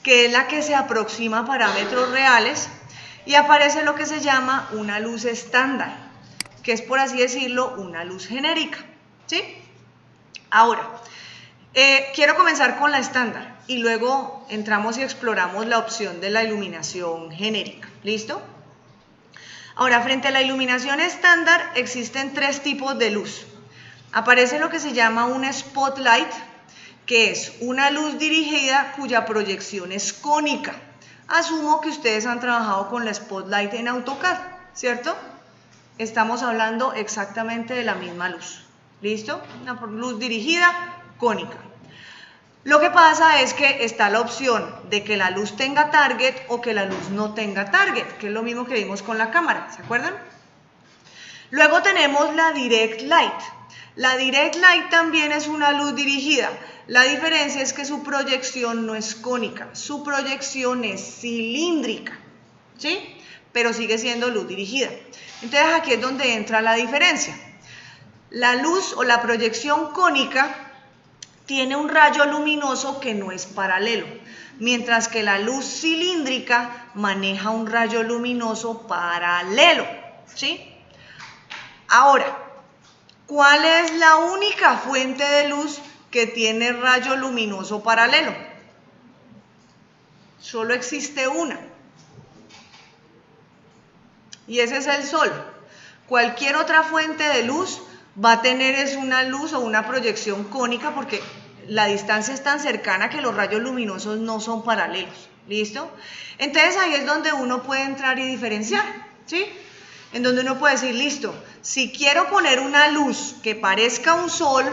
S1: que es la que se aproxima a parámetros reales, y aparece lo que se llama una luz estándar, que es, por así decirlo, una luz genérica, ¿sí? Ahora, quiero comenzar con la estándar y luego entramos y exploramos la opción de la iluminación genérica, ¿listo? Ahora, frente a la iluminación estándar existen tres tipos de luz. aparece lo que se llama un spotlight, que es una luz dirigida cuya proyección es cónica. Asumo que ustedes han trabajado con la spotlight en AutoCAD, ¿cierto? Estamos hablando exactamente de la misma luz. ¿Listo? Una luz dirigida cónica. Lo que pasa es que está la opción de que la luz tenga target o que la luz no tenga target, que es lo mismo que vimos con la cámara, ¿se acuerdan? Luego tenemos la direct light. La direct light también es una luz dirigida. La diferencia es que su proyección no es cónica, su proyección es cilíndrica, ¿sí? Pero sigue siendo luz dirigida. Entonces aquí es donde entra la diferencia. La luz o la proyección cónica tiene un rayo luminoso que no es paralelo, mientras que la luz cilíndrica maneja un rayo luminoso paralelo, ¿sí? Ahora, ¿cuál es la única fuente de luz que tiene rayo luminoso paralelo? Solo existe una. Y ese es el sol. Cualquier otra fuente de luz va a tener es una luz o una proyección cónica porque la distancia es tan cercana que los rayos luminosos no son paralelos. ¿Listo? Entonces ahí es donde uno puede entrar y diferenciar, ¿sí? En donde uno puede decir, listo, si quiero poner una luz que parezca un sol,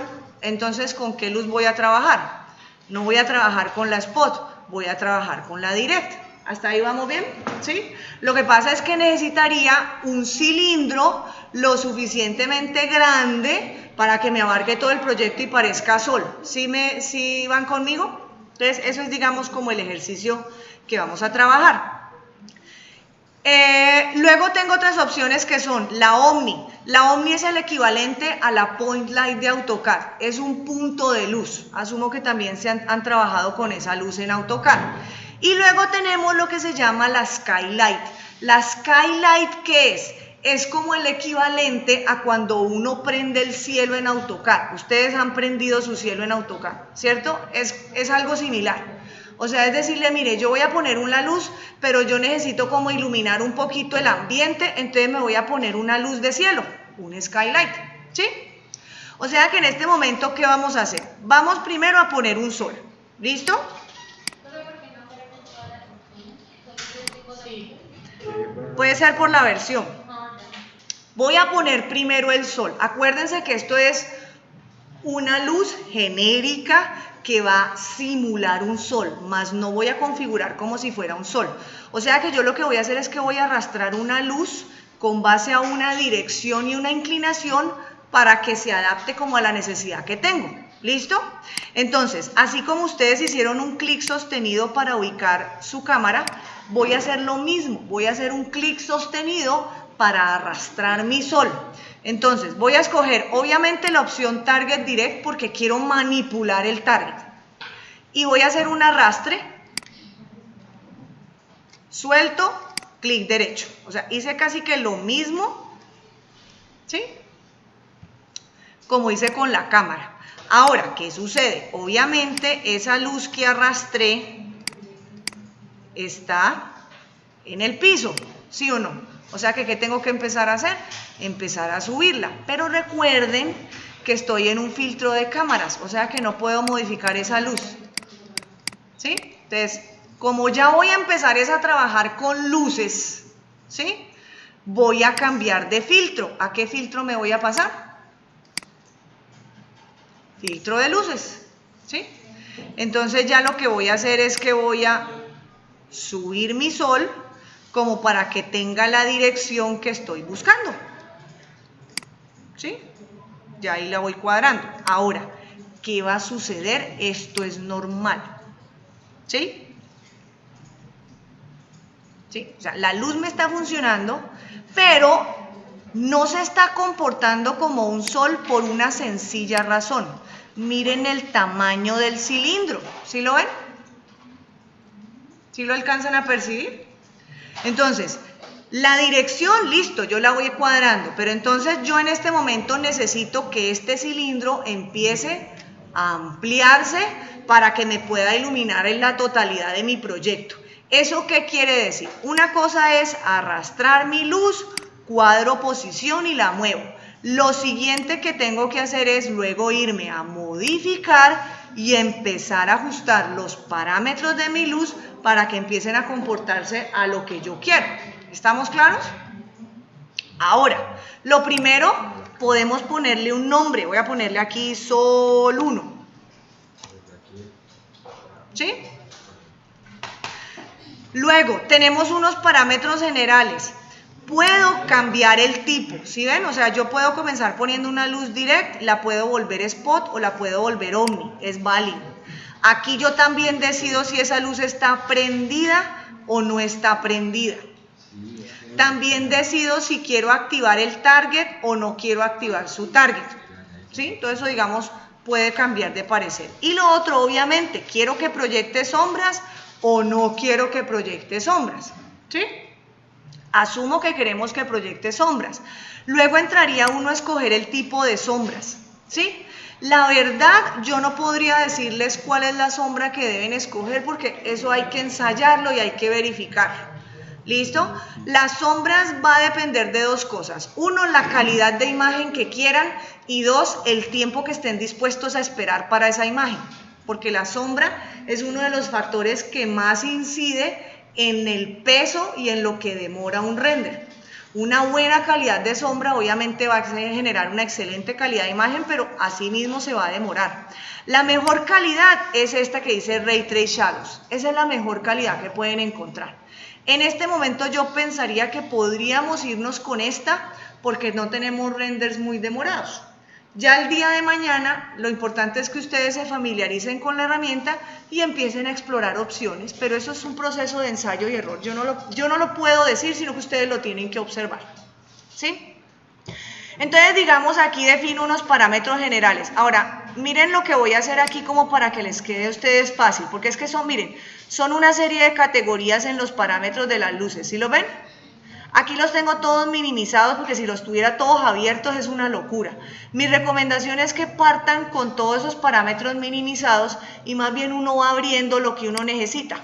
S1: entonces ¿con qué luz voy a trabajar? No voy a trabajar con la spot, voy a trabajar con la direct. ¿Hasta ahí vamos bien? ¿Sí? Lo que pasa es que necesitaría un cilindro lo suficientemente grande para que me abarque todo el proyecto y parezca sol. ¿Sí van conmigo? Entonces eso es, digamos, como el ejercicio que vamos a trabajar. Luego tengo otras opciones que son la Omni. La Omni es el equivalente a la Point Light de AutoCAD. Es un punto de luz. Asumo que también se han trabajado con esa luz en AutoCAD. Y luego tenemos lo que se llama la Skylight. La Skylight, ¿qué es? Es como el equivalente a cuando uno prende el cielo en AutoCAD. Ustedes han prendido su cielo en AutoCAD, ¿cierto? Es algo similar. O sea, es decirle, mire, yo voy a poner una luz, pero yo necesito como iluminar un poquito el ambiente, entonces me voy a poner una luz de cielo, un skylight, ¿sí? O sea que en este momento, ¿qué vamos a hacer? Vamos primero a poner un sol, ¿listo? Puede ser por la versión. Voy a poner primero el sol. Acuérdense que esto es una luz genérica que va a simular un sol, más no voy a configurar como si fuera un sol. O sea que yo lo que voy a hacer es que voy a arrastrar una luz con base a una dirección y una inclinación para que se adapte como a la necesidad que tengo. ¿Listo? Entonces, así como ustedes hicieron un clic sostenido para ubicar su cámara, voy a hacer lo mismo. Voy a hacer un clic sostenido para arrastrar mi sol. Entonces, voy a escoger obviamente la opción Target Direct porque quiero manipular el target. Y voy a hacer un arrastre, suelto, clic derecho. O sea, hice casi que lo mismo, ¿sí? Como hice con la cámara. Ahora, ¿qué sucede? Obviamente, esa luz que arrastré está en el piso, ¿sí o no? O sea que, ¿qué tengo que empezar a hacer? Empezar a subirla. Pero recuerden que estoy en un filtro de cámaras, o sea que no puedo modificar esa luz. ¿Sí? Entonces, como ya voy a empezar a trabajar con luces, ¿sí? Voy a cambiar de filtro. ¿A qué filtro me voy a pasar? Filtro de luces, ¿sí? Entonces ya lo que voy a hacer es que voy a subir mi sol como para que tenga la dirección que estoy buscando, ¿sí? Ya ahí la voy cuadrando. Ahora, ¿qué va a suceder? Esto es normal, ¿sí? ¿Sí? O sea, la luz me está funcionando, pero no se está comportando como un sol por una sencilla razón. Miren el tamaño del cilindro, ¿sí lo ven? ¿Sí lo alcanzan a percibir? Entonces, la dirección, listo, yo la voy cuadrando, pero entonces yo en este momento necesito que este cilindro empiece a ampliarse para que me pueda iluminar en la totalidad de mi proyecto. ¿Eso qué quiere decir? Una cosa es arrastrar mi luz, cuadro posición y la muevo. Lo siguiente que tengo que hacer es luego irme a modificar y empezar a ajustar los parámetros de mi luz para que empiecen a comportarse a lo que yo quiero. ¿Estamos claros? Ahora, lo primero, podemos ponerle un nombre. Voy a ponerle aquí Sol 1. ¿Sí? Luego, tenemos unos parámetros generales. Puedo cambiar el tipo, ¿sí ven? O sea, yo puedo comenzar poniendo una luz direct, la puedo volver spot o la puedo volver omni, es válido. Aquí yo también decido si esa luz está prendida o no está prendida. También decido si quiero activar el target o no quiero activar su target, ¿sí? Todo eso, digamos, puede cambiar de parecer. Y lo otro, obviamente, ¿quiero que proyecte sombras o no quiero que proyecte sombras? ¿Sí? Asumo que queremos que proyecte sombras. Luego entraría uno a escoger el tipo de sombras, ¿sí? La verdad, yo no podría decirles cuál es la sombra que deben escoger porque eso hay que ensayarlo y hay que verificarlo. ¿Listo? Las sombras va a depender de dos cosas. Uno, la calidad de imagen que quieran y dos, el tiempo que estén dispuestos a esperar para esa imagen. Porque la sombra es uno de los factores que más incide en el peso y en lo que demora un render. Una buena calidad de sombra obviamente va a generar una excelente calidad de imagen, pero asimismo se va a demorar. La mejor calidad es esta que dice Ray Trace Shadows. Esa es la mejor calidad que pueden encontrar. En este momento yo pensaría que podríamos irnos con esta porque no tenemos renders muy demorados. Ya el día de mañana lo importante es que ustedes se familiaricen con la herramienta y empiecen a explorar opciones, pero eso es un proceso de ensayo y error. Yo no lo puedo decir, sino que ustedes lo tienen que observar. ¿Sí? Entonces, digamos, aquí defino unos parámetros generales. Ahora, miren lo que voy a hacer aquí como para que les quede a ustedes fácil, porque es que son, miren, son una serie de categorías en los parámetros de las luces. ¿Sí lo ven? Aquí los tengo todos minimizados porque si los tuviera todos abiertos es una locura. Mi recomendación es que partan con todos esos parámetros minimizados y más bien uno va abriendo lo que uno necesita.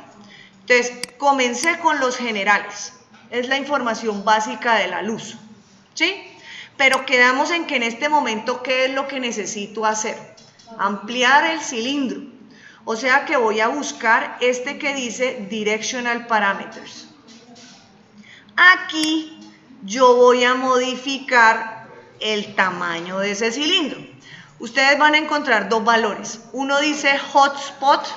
S1: Entonces, comencé con los generales. Es la información básica de la luz. ¿Sí? Pero quedamos en que en este momento, ¿qué es lo que necesito hacer? Ampliar el cilindro. O sea que voy a buscar este que dice Directional Parameters. Aquí yo voy a modificar el tamaño de ese cilindro. Ustedes van a encontrar dos valores. Uno dice Hotspot,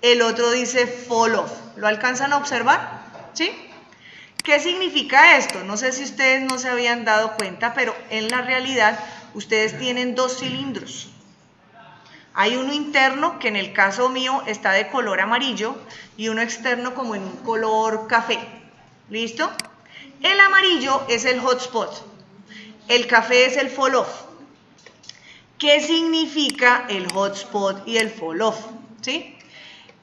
S1: el otro dice Fall Off. ¿Lo alcanzan a observar? ¿Sí? ¿Qué significa esto? No sé si ustedes no se habían dado cuenta, pero en la realidad ustedes tienen dos cilindros. Hay uno interno, que en el caso mío está de color amarillo, y uno externo como en un color café. ¿Listo? El amarillo es el hotspot, el café es el fall off. ¿Qué significa el hotspot y el fall off? ¿Sí?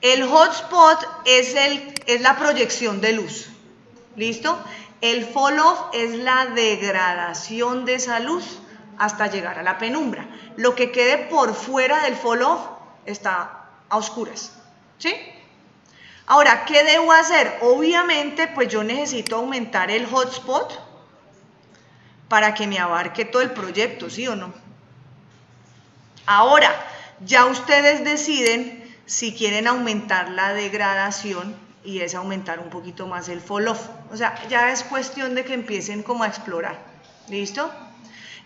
S1: El hotspot es la proyección de luz. ¿Listo? El fall off es la degradación de esa luz hasta llegar a la penumbra. Lo que quede por fuera del fall off está a oscuras. ¿Sí? Ahora, ¿qué debo hacer? Obviamente, pues yo necesito aumentar el hotspot para que me abarque todo el proyecto, ¿sí o no? Ahora, ya ustedes deciden si quieren aumentar la degradación y es aumentar un poquito más el fall off. O sea, ya es cuestión de que empiecen como a explorar. ¿Listo?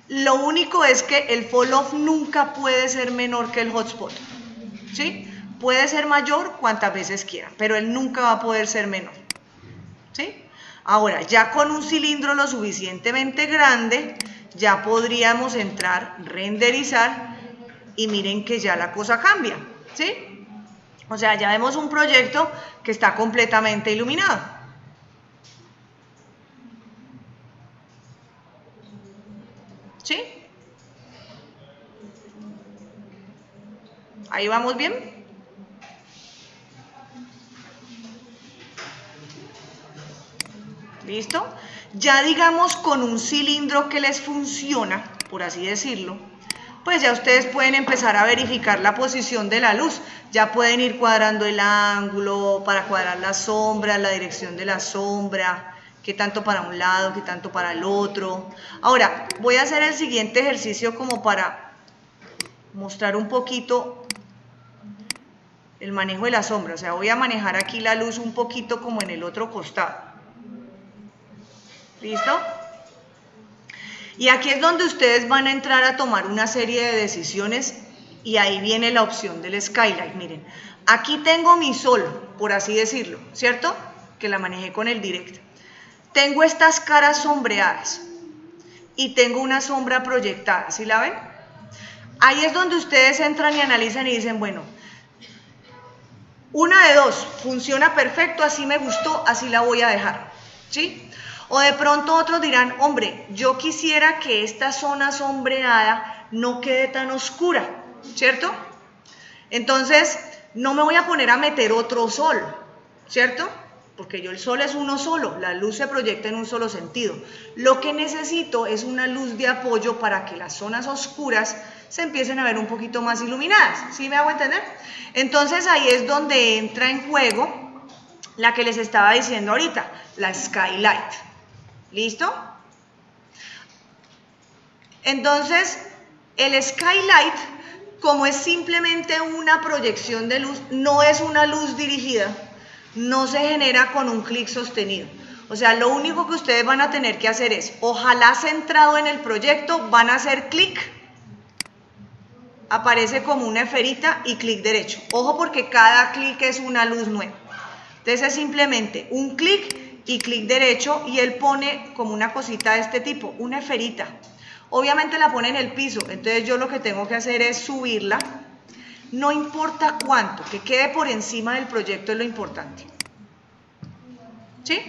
S1: Lo único es que el fall off nunca puede ser menor que el hotspot. ¿Sí? Puede ser mayor cuantas veces quieran, pero él nunca va a poder ser menor. ¿Sí? Ahora, ya con un cilindro lo suficientemente grande, ya podríamos entrar, renderizar, y miren que ya la cosa cambia. ¿Sí? O sea, ya vemos un proyecto que está completamente iluminado. ¿Sí? ¿Ahí vamos bien? ¿Listo? Ya digamos con un cilindro que les funciona, por así decirlo, pues ya ustedes pueden empezar a verificar la posición de la luz. Ya pueden ir cuadrando el ángulo para cuadrar las sombras, la dirección de la sombra, qué tanto para un lado, qué tanto para el otro. Ahora, voy a hacer el siguiente ejercicio como para mostrar un poquito el manejo de la sombra. O sea, voy a manejar aquí la luz un poquito como en el otro costado. ¿Listo? Y aquí es donde ustedes van a entrar a tomar una serie de decisiones y ahí viene la opción del skylight. Miren, aquí tengo mi sol, por así decirlo, ¿cierto? Que la manejé con el direct. Tengo estas caras sombreadas y tengo una sombra proyectada, ¿sí la ven? Ahí es donde ustedes entran y analizan y dicen, bueno, una de dos, funciona perfecto, así me gustó, así la voy a dejar, ¿sí? O de pronto otros dirán, hombre, yo quisiera que esta zona sombreada no quede tan oscura, ¿cierto? Entonces, no me voy a poner a meter otro sol, ¿cierto? Porque el sol es uno solo, la luz se proyecta en un solo sentido. Lo que necesito es una luz de apoyo para que las zonas oscuras se empiecen a ver un poquito más iluminadas, ¿sí me hago entender? Entonces ahí es donde entra en juego la que les estaba diciendo ahorita, la skylight. ¿Listo? Entonces, el skylight, como es simplemente una proyección de luz, no es una luz dirigida, no se genera con un clic sostenido. O sea, lo único que ustedes van a tener que hacer es, ojalá centrado en el proyecto, van a hacer clic, aparece como una esferita y clic derecho. Ojo porque cada clic es una luz nueva. Entonces es simplemente un clic y clic derecho y él pone como una cosita de este tipo, una esferita. Obviamente la pone en el piso, entonces yo lo que tengo que hacer es subirla. No importa cuánto, que quede por encima del proyecto es lo importante. ¿Sí?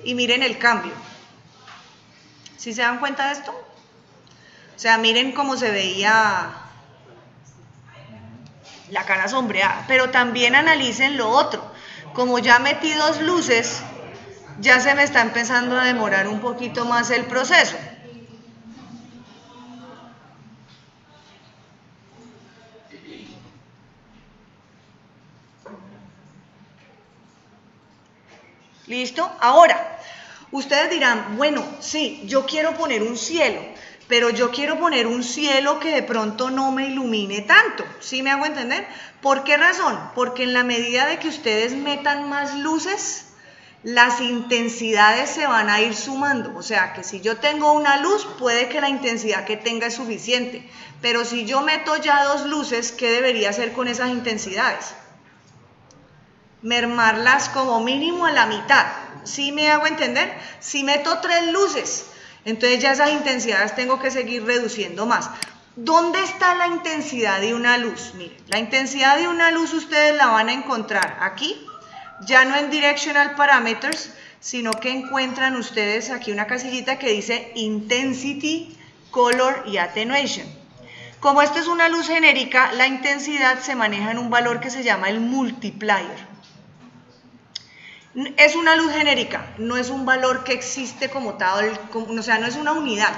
S1: Y miren el cambio. ¿Sí se dan cuenta de esto? O sea, miren cómo se veía la cara sombreada, pero también analicen lo otro. Como ya metí dos luces, ya se me está empezando a demorar un poquito más el proceso. ¿Listo? Ahora, ustedes dirán, bueno, sí, yo quiero poner un cielo, pero yo quiero poner un cielo que de pronto no me ilumine tanto, ¿sí me hago entender? ¿Por qué razón? Porque en la medida de que ustedes metan más luces, las intensidades se van a ir sumando. O sea, que si yo tengo una luz, puede que la intensidad que tenga es suficiente, pero si yo meto ya dos luces, ¿qué debería hacer con esas intensidades? Mermarlas como mínimo a la mitad, ¿sí me hago entender? Si meto tres luces, entonces ya esas intensidades tengo que seguir reduciendo más. ¿Dónde está la intensidad de una luz? Miren, la intensidad de una luz ustedes la van a encontrar aquí, ya no en Directional Parameters, sino que encuentran ustedes aquí una casillita que dice Intensity, Color y Attenuation. Como esta es una luz genérica, la intensidad se maneja en un valor que se llama el multiplier. Es una luz genérica, no es un valor que existe como tal, o sea, no es una unidad,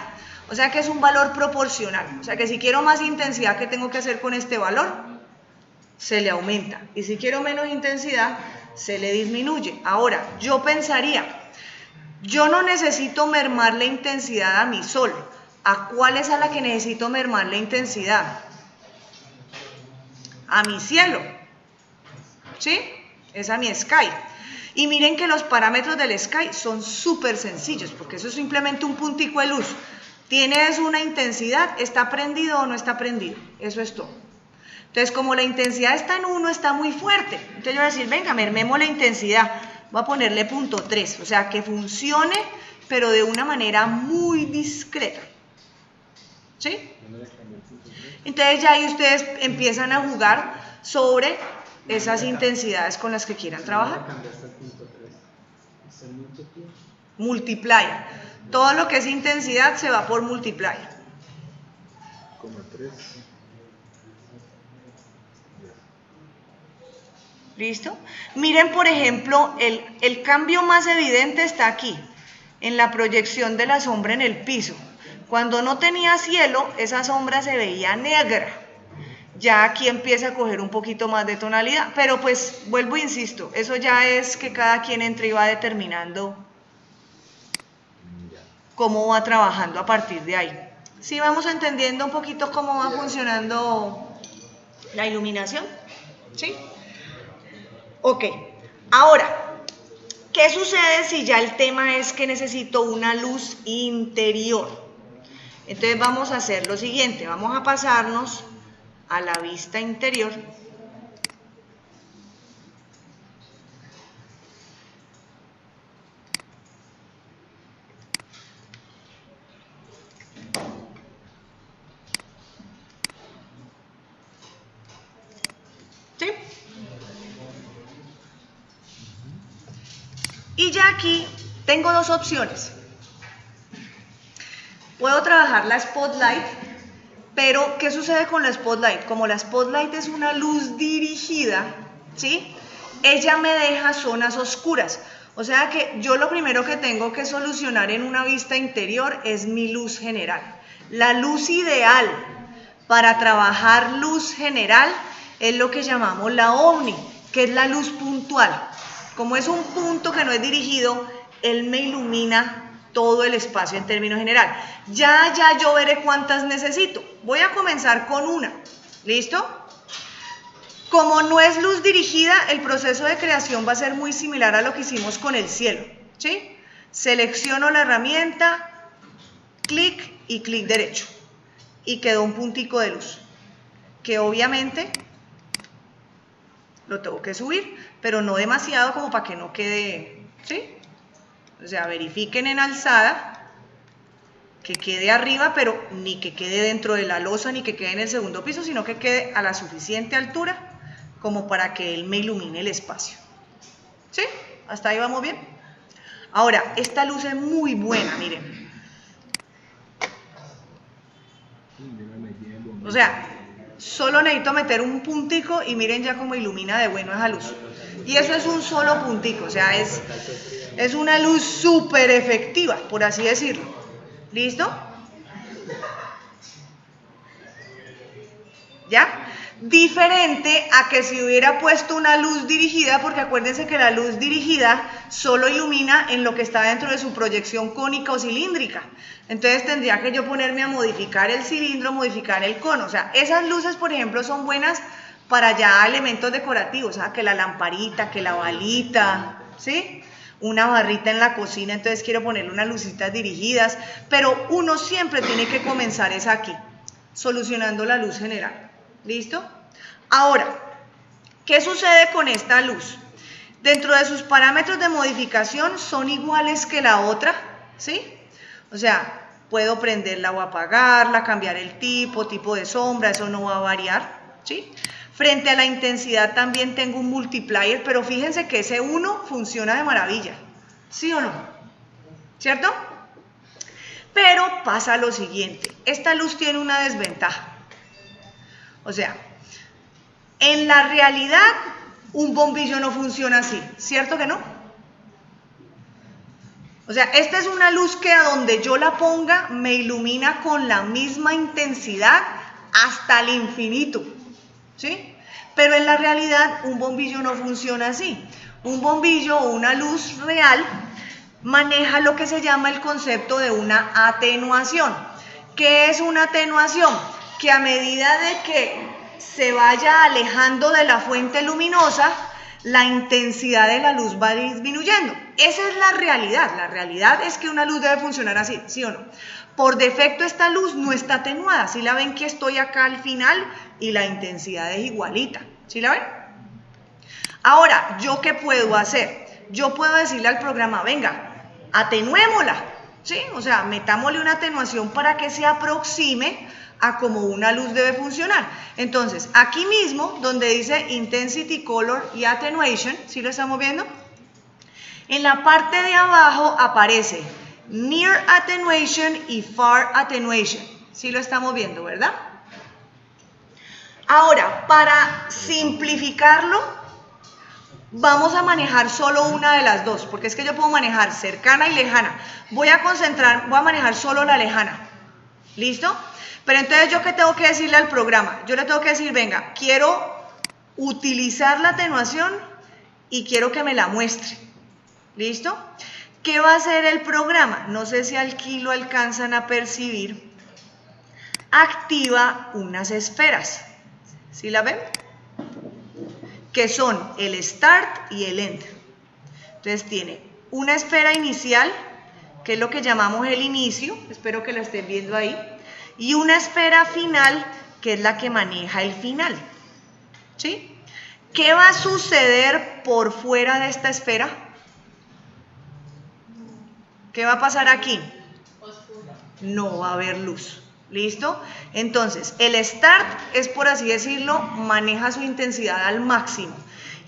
S1: o sea que es un valor proporcional, o sea que si quiero más intensidad, ¿qué tengo que hacer con este valor? Se le aumenta, y si quiero menos intensidad, se le disminuye. Ahora, yo pensaría, yo no necesito mermar la intensidad a mi sol, ¿a cuál es a la que necesito mermar la intensidad? A mi cielo, ¿sí? Es a mi sky. Y miren que los parámetros del sky son súper sencillos, porque eso es simplemente un puntico de luz. Tienes una intensidad, ¿está prendido o no está prendido? Eso es todo. Entonces, como la intensidad está en 1, está muy fuerte. Entonces yo voy a decir, venga, mermemos la intensidad. Voy a ponerle 0.3, o sea, que funcione, pero de una manera muy discreta. ¿Sí? Entonces ya ahí ustedes empiezan a jugar sobre esas intensidades con las que quieran trabajar. Multiplier. Todo lo que es intensidad se va por multiplier. ¿Listo? Miren, por ejemplo, el cambio más evidente está aquí, en la proyección de la sombra en el piso. Cuando no tenía cielo, esa sombra se veía negra. ya aquí empieza a coger un poquito más de tonalidad, pero pues vuelvo e insisto, eso ya es que cada quien entre y va determinando cómo va trabajando a partir de ahí. ¿Sí vamos entendiendo un poquito cómo va funcionando la iluminación? ¿Sí? Ok, ahora, ¿qué sucede si ya el tema es que necesito una luz interior? Entonces vamos a hacer lo siguiente, vamos a pasarnos a la vista interior. ¿Sí? Y ya aquí tengo dos opciones. Puedo trabajar la spotlight, pero ¿qué sucede con la spotlight? Como la spotlight es una luz dirigida, ¿sí? Ella me deja zonas oscuras. O sea que yo lo primero que tengo que solucionar en una vista interior es mi luz general. La luz ideal para trabajar luz general es lo que llamamos la ovni, que es la luz puntual. Como es un punto que no es dirigido, él me ilumina todo el espacio en términos general. Ya yo veré cuántas necesito. Voy a comenzar con una. ¿Listo? Como no es luz dirigida, el proceso de creación va a ser muy similar a lo que hicimos con el cielo. ¿Sí? Selecciono la herramienta, clic y clic derecho. Y quedó un puntico de luz. Que obviamente lo tengo que subir, pero no demasiado como para que no quede, ¿sí? O sea, verifiquen en alzada que quede arriba, pero ni que quede dentro de la losa, ni que quede en el segundo piso, sino que quede a la suficiente altura como para que él me ilumine el espacio. ¿Sí? ¿Hasta ahí vamos bien? Ahora, esta luz es muy buena, miren. O sea, solo necesito meter un puntico y miren ya cómo ilumina de bueno esa luz. Y eso es un solo puntico, o sea, es una luz súper efectiva, por así decirlo. ¿Listo? ¿Ya? Diferente a que si hubiera puesto una luz dirigida, porque acuérdense que la luz dirigida solo ilumina en lo que está dentro de su proyección cónica o cilíndrica. Entonces tendría que yo ponerme a modificar el cilindro, modificar el cono. O sea, esas luces, por ejemplo, son buenas para ya elementos decorativos, o sea, que la lamparita, que la balita, ¿sí? Una barrita en la cocina, entonces quiero ponerle unas lucitas dirigidas, pero uno siempre tiene que comenzar es aquí, solucionando la luz general. ¿Listo? Ahora, ¿qué sucede con esta luz? Dentro de sus parámetros de modificación son iguales que la otra, ¿sí? O sea, puedo prenderla o apagarla, cambiar el tipo de sombra, eso no va a variar, ¿sí? Frente a la intensidad también tengo un multiplier, pero fíjense que ese 1 funciona de maravilla, ¿sí o no? ¿Cierto? Pero pasa lo siguiente, esta luz tiene una desventaja. O sea, en la realidad un bombillo no funciona así, ¿cierto que no? O sea, esta es una luz que a donde yo la ponga me ilumina con la misma intensidad hasta el infinito, ¿sí? Pero en la realidad un bombillo no funciona así. Un bombillo o una luz real maneja lo que se llama el concepto de una atenuación. ¿Qué es una atenuación? Que a medida de que se vaya alejando de la fuente luminosa, la intensidad de la luz va disminuyendo. Esa es la realidad. La realidad es que una luz debe funcionar así, ¿sí o no? Por defecto esta luz no está atenuada. ¿Sí la ven que estoy acá al final y la intensidad es igualita? ¿Sí la ven? Ahora, ¿yo qué puedo hacer? Yo puedo decirle al programa, venga, atenuémosla, ¿sí? O sea, metámosle una atenuación para que se aproxime a como una luz debe funcionar. Entonces, aquí mismo, donde dice Intensity, Color y Attenuation, ¿sí lo estamos viendo? En la parte de abajo aparece Near Attenuation y Far Attenuation. ¿Sí lo estamos viendo, verdad? Ahora, para simplificarlo, vamos a manejar solo una de las dos, porque es que yo puedo manejar cercana y lejana. Voy a manejar solo la lejana. ¿Listo? Pero entonces, ¿yo qué tengo que decirle al programa? Yo le tengo que decir, venga, quiero utilizar la atenuación y quiero que me la muestre. ¿Listo? ¿Qué va a hacer el programa? No sé si aquí lo alcanzan a percibir. Activa unas esferas. ¿Sí la ven? Que son el start y el end. Entonces tiene una esfera inicial, que es lo que llamamos el inicio, espero que la estén viendo ahí, y una esfera final, que es la que maneja el final. ¿Sí? ¿Qué va a suceder por fuera de esta esfera? ¿Qué va a pasar aquí? No va a haber luz. ¿Listo? Entonces, el start es, por así decirlo, maneja su intensidad al máximo.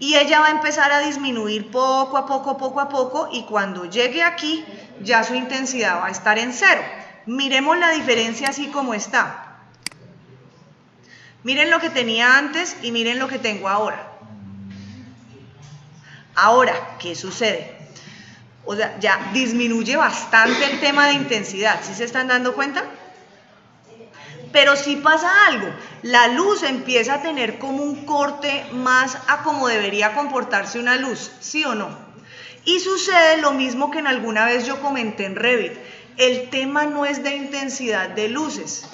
S1: Y ella va a empezar a disminuir poco a poco, y cuando llegue aquí, ya su intensidad va a estar en 0. Miremos la diferencia así como está. Miren lo que tenía antes y miren lo que tengo ahora. Ahora, ¿qué sucede? O sea, ya disminuye bastante el tema de intensidad. ¿Sí se están dando cuenta? Pero sí pasa algo, la luz empieza a tener como un corte más a como debería comportarse una luz, ¿sí o no? Y sucede lo mismo que en alguna vez yo comenté en Revit, el tema no es de intensidad de luces,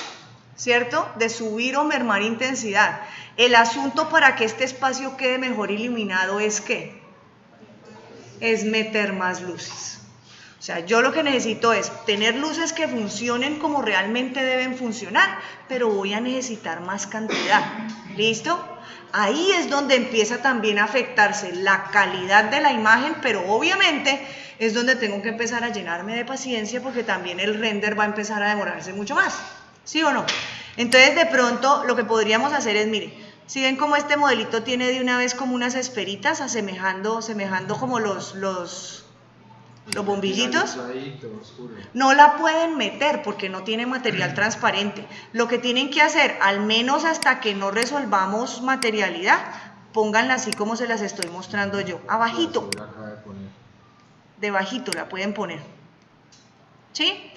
S1: ¿cierto? De subir o mermar intensidad. El asunto para que este espacio quede mejor iluminado es ¿qué? Es meter más luces. O sea, yo lo que necesito es tener luces que funcionen como realmente deben funcionar, pero voy a necesitar más cantidad. ¿Listo? Ahí es donde empieza también a afectarse la calidad de la imagen, pero obviamente es donde tengo que empezar a llenarme de paciencia porque también el render va a empezar a demorarse mucho más. ¿Sí o no? Entonces, de pronto, lo que podríamos hacer es, mire, si ven como este modelito tiene de una vez como unas esferitas, asemejando como los bombillitos, no la pueden meter porque no tiene material transparente. Lo que tienen que hacer, al menos hasta que no resolvamos materialidad, pónganla así como se las estoy mostrando yo, abajito, debajito la pueden poner, ¿sí?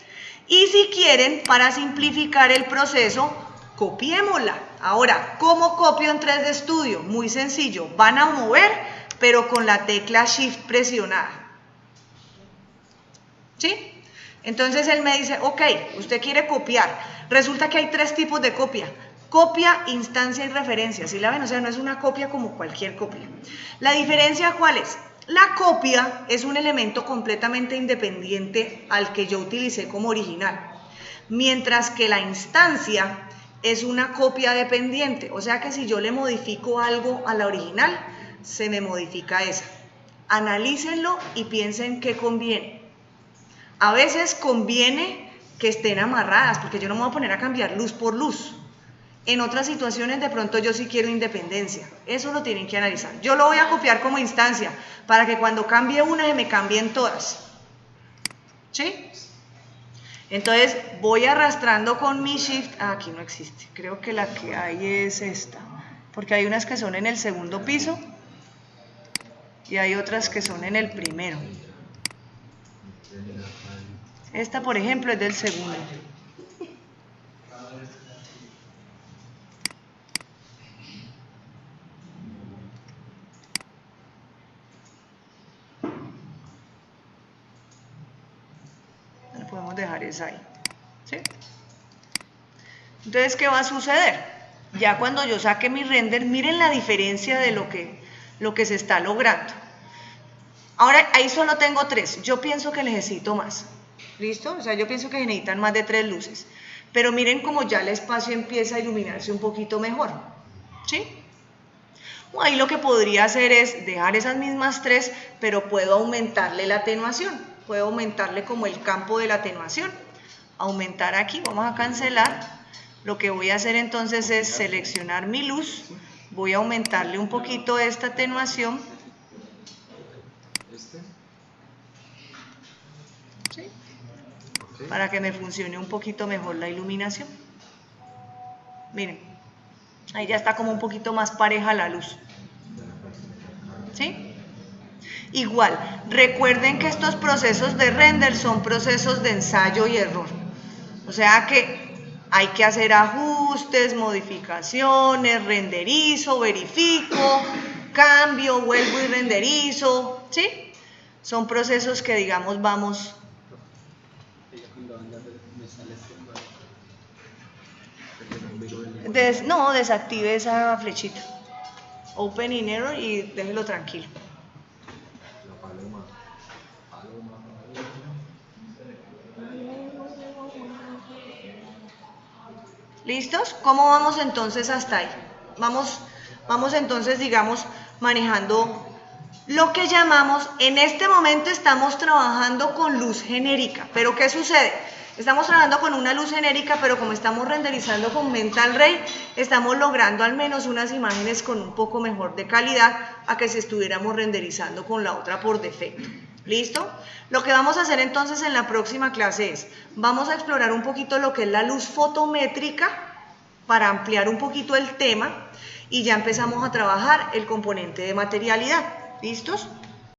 S1: Y si quieren, para simplificar el proceso, copiémosla. Ahora, ¿cómo copio en 3D Studio? Muy sencillo, van a mover, pero con la tecla Shift presionada. ¿Sí? Entonces él me dice, ok, usted quiere copiar. Resulta que hay 3 tipos de copia. Copia, instancia y referencia. ¿Sí la ven? O sea, no es una copia como cualquier copia. ¿La diferencia cuál es? La copia es un elemento completamente independiente al que yo utilicé como original. Mientras que la instancia es una copia dependiente. O sea que si yo le modifico algo a la original, se me modifica esa. Analícenlo y piensen qué conviene. A veces conviene que estén amarradas, porque yo no me voy a poner a cambiar luz por luz. En otras situaciones de pronto yo sí quiero independencia. Eso lo tienen que analizar. Yo lo voy a copiar como instancia, para que cuando cambie una se me cambien todas. ¿Sí? Entonces voy arrastrando con mi Shift. Ah, aquí no existe. Creo que la que hay es esta. Porque hay unas que son en el segundo piso y hay otras que son en el primero. Esta, por ejemplo, es del segundo. Le podemos dejar esa ahí. ¿Sí? Entonces, ¿qué va a suceder? Ya cuando yo saque mi render, miren la diferencia de lo que se está logrando. Ahora, ahí solo tengo 3. Yo pienso que necesito más. ¿Listo? O sea, yo pienso que se necesitan más de 3 luces. Pero miren cómo ya el espacio empieza a iluminarse un poquito mejor. ¿Sí? O ahí lo que podría hacer es dejar esas mismas 3, pero puedo aumentarle la atenuación. Puedo aumentarle como el campo de la atenuación. Aumentar aquí, vamos a cancelar. Lo que voy a hacer entonces es seleccionar mi luz. Voy a aumentarle un poquito esta atenuación. ¿Sí? Para que me funcione un poquito mejor la iluminación. Miren, ahí ya está como un poquito más pareja la luz. ¿Sí? Igual, recuerden que estos procesos de render son procesos de ensayo y error. O sea que Hay que hacer ajustes, modificaciones, renderizo, verifico, cambio, vuelvo y renderizo, ¿sí? Son procesos que, digamos, vamos... No, desactive esa flechita. Open in error y déjelo tranquilo. ¿Listos? ¿Cómo vamos entonces hasta ahí? Vamos entonces, digamos, manejando lo que llamamos, en este momento estamos trabajando con luz genérica, pero ¿qué sucede? Estamos trabajando con una luz genérica, pero como estamos renderizando con Mental Ray, estamos logrando al menos unas imágenes con un poco mejor de calidad a que si estuviéramos renderizando con la otra por defecto. ¿Listo? Lo que vamos a hacer entonces en la próxima clase es, vamos a explorar un poquito lo que es la luz fotométrica para ampliar un poquito el tema y ya empezamos a trabajar el componente de materialidad. ¿Listos?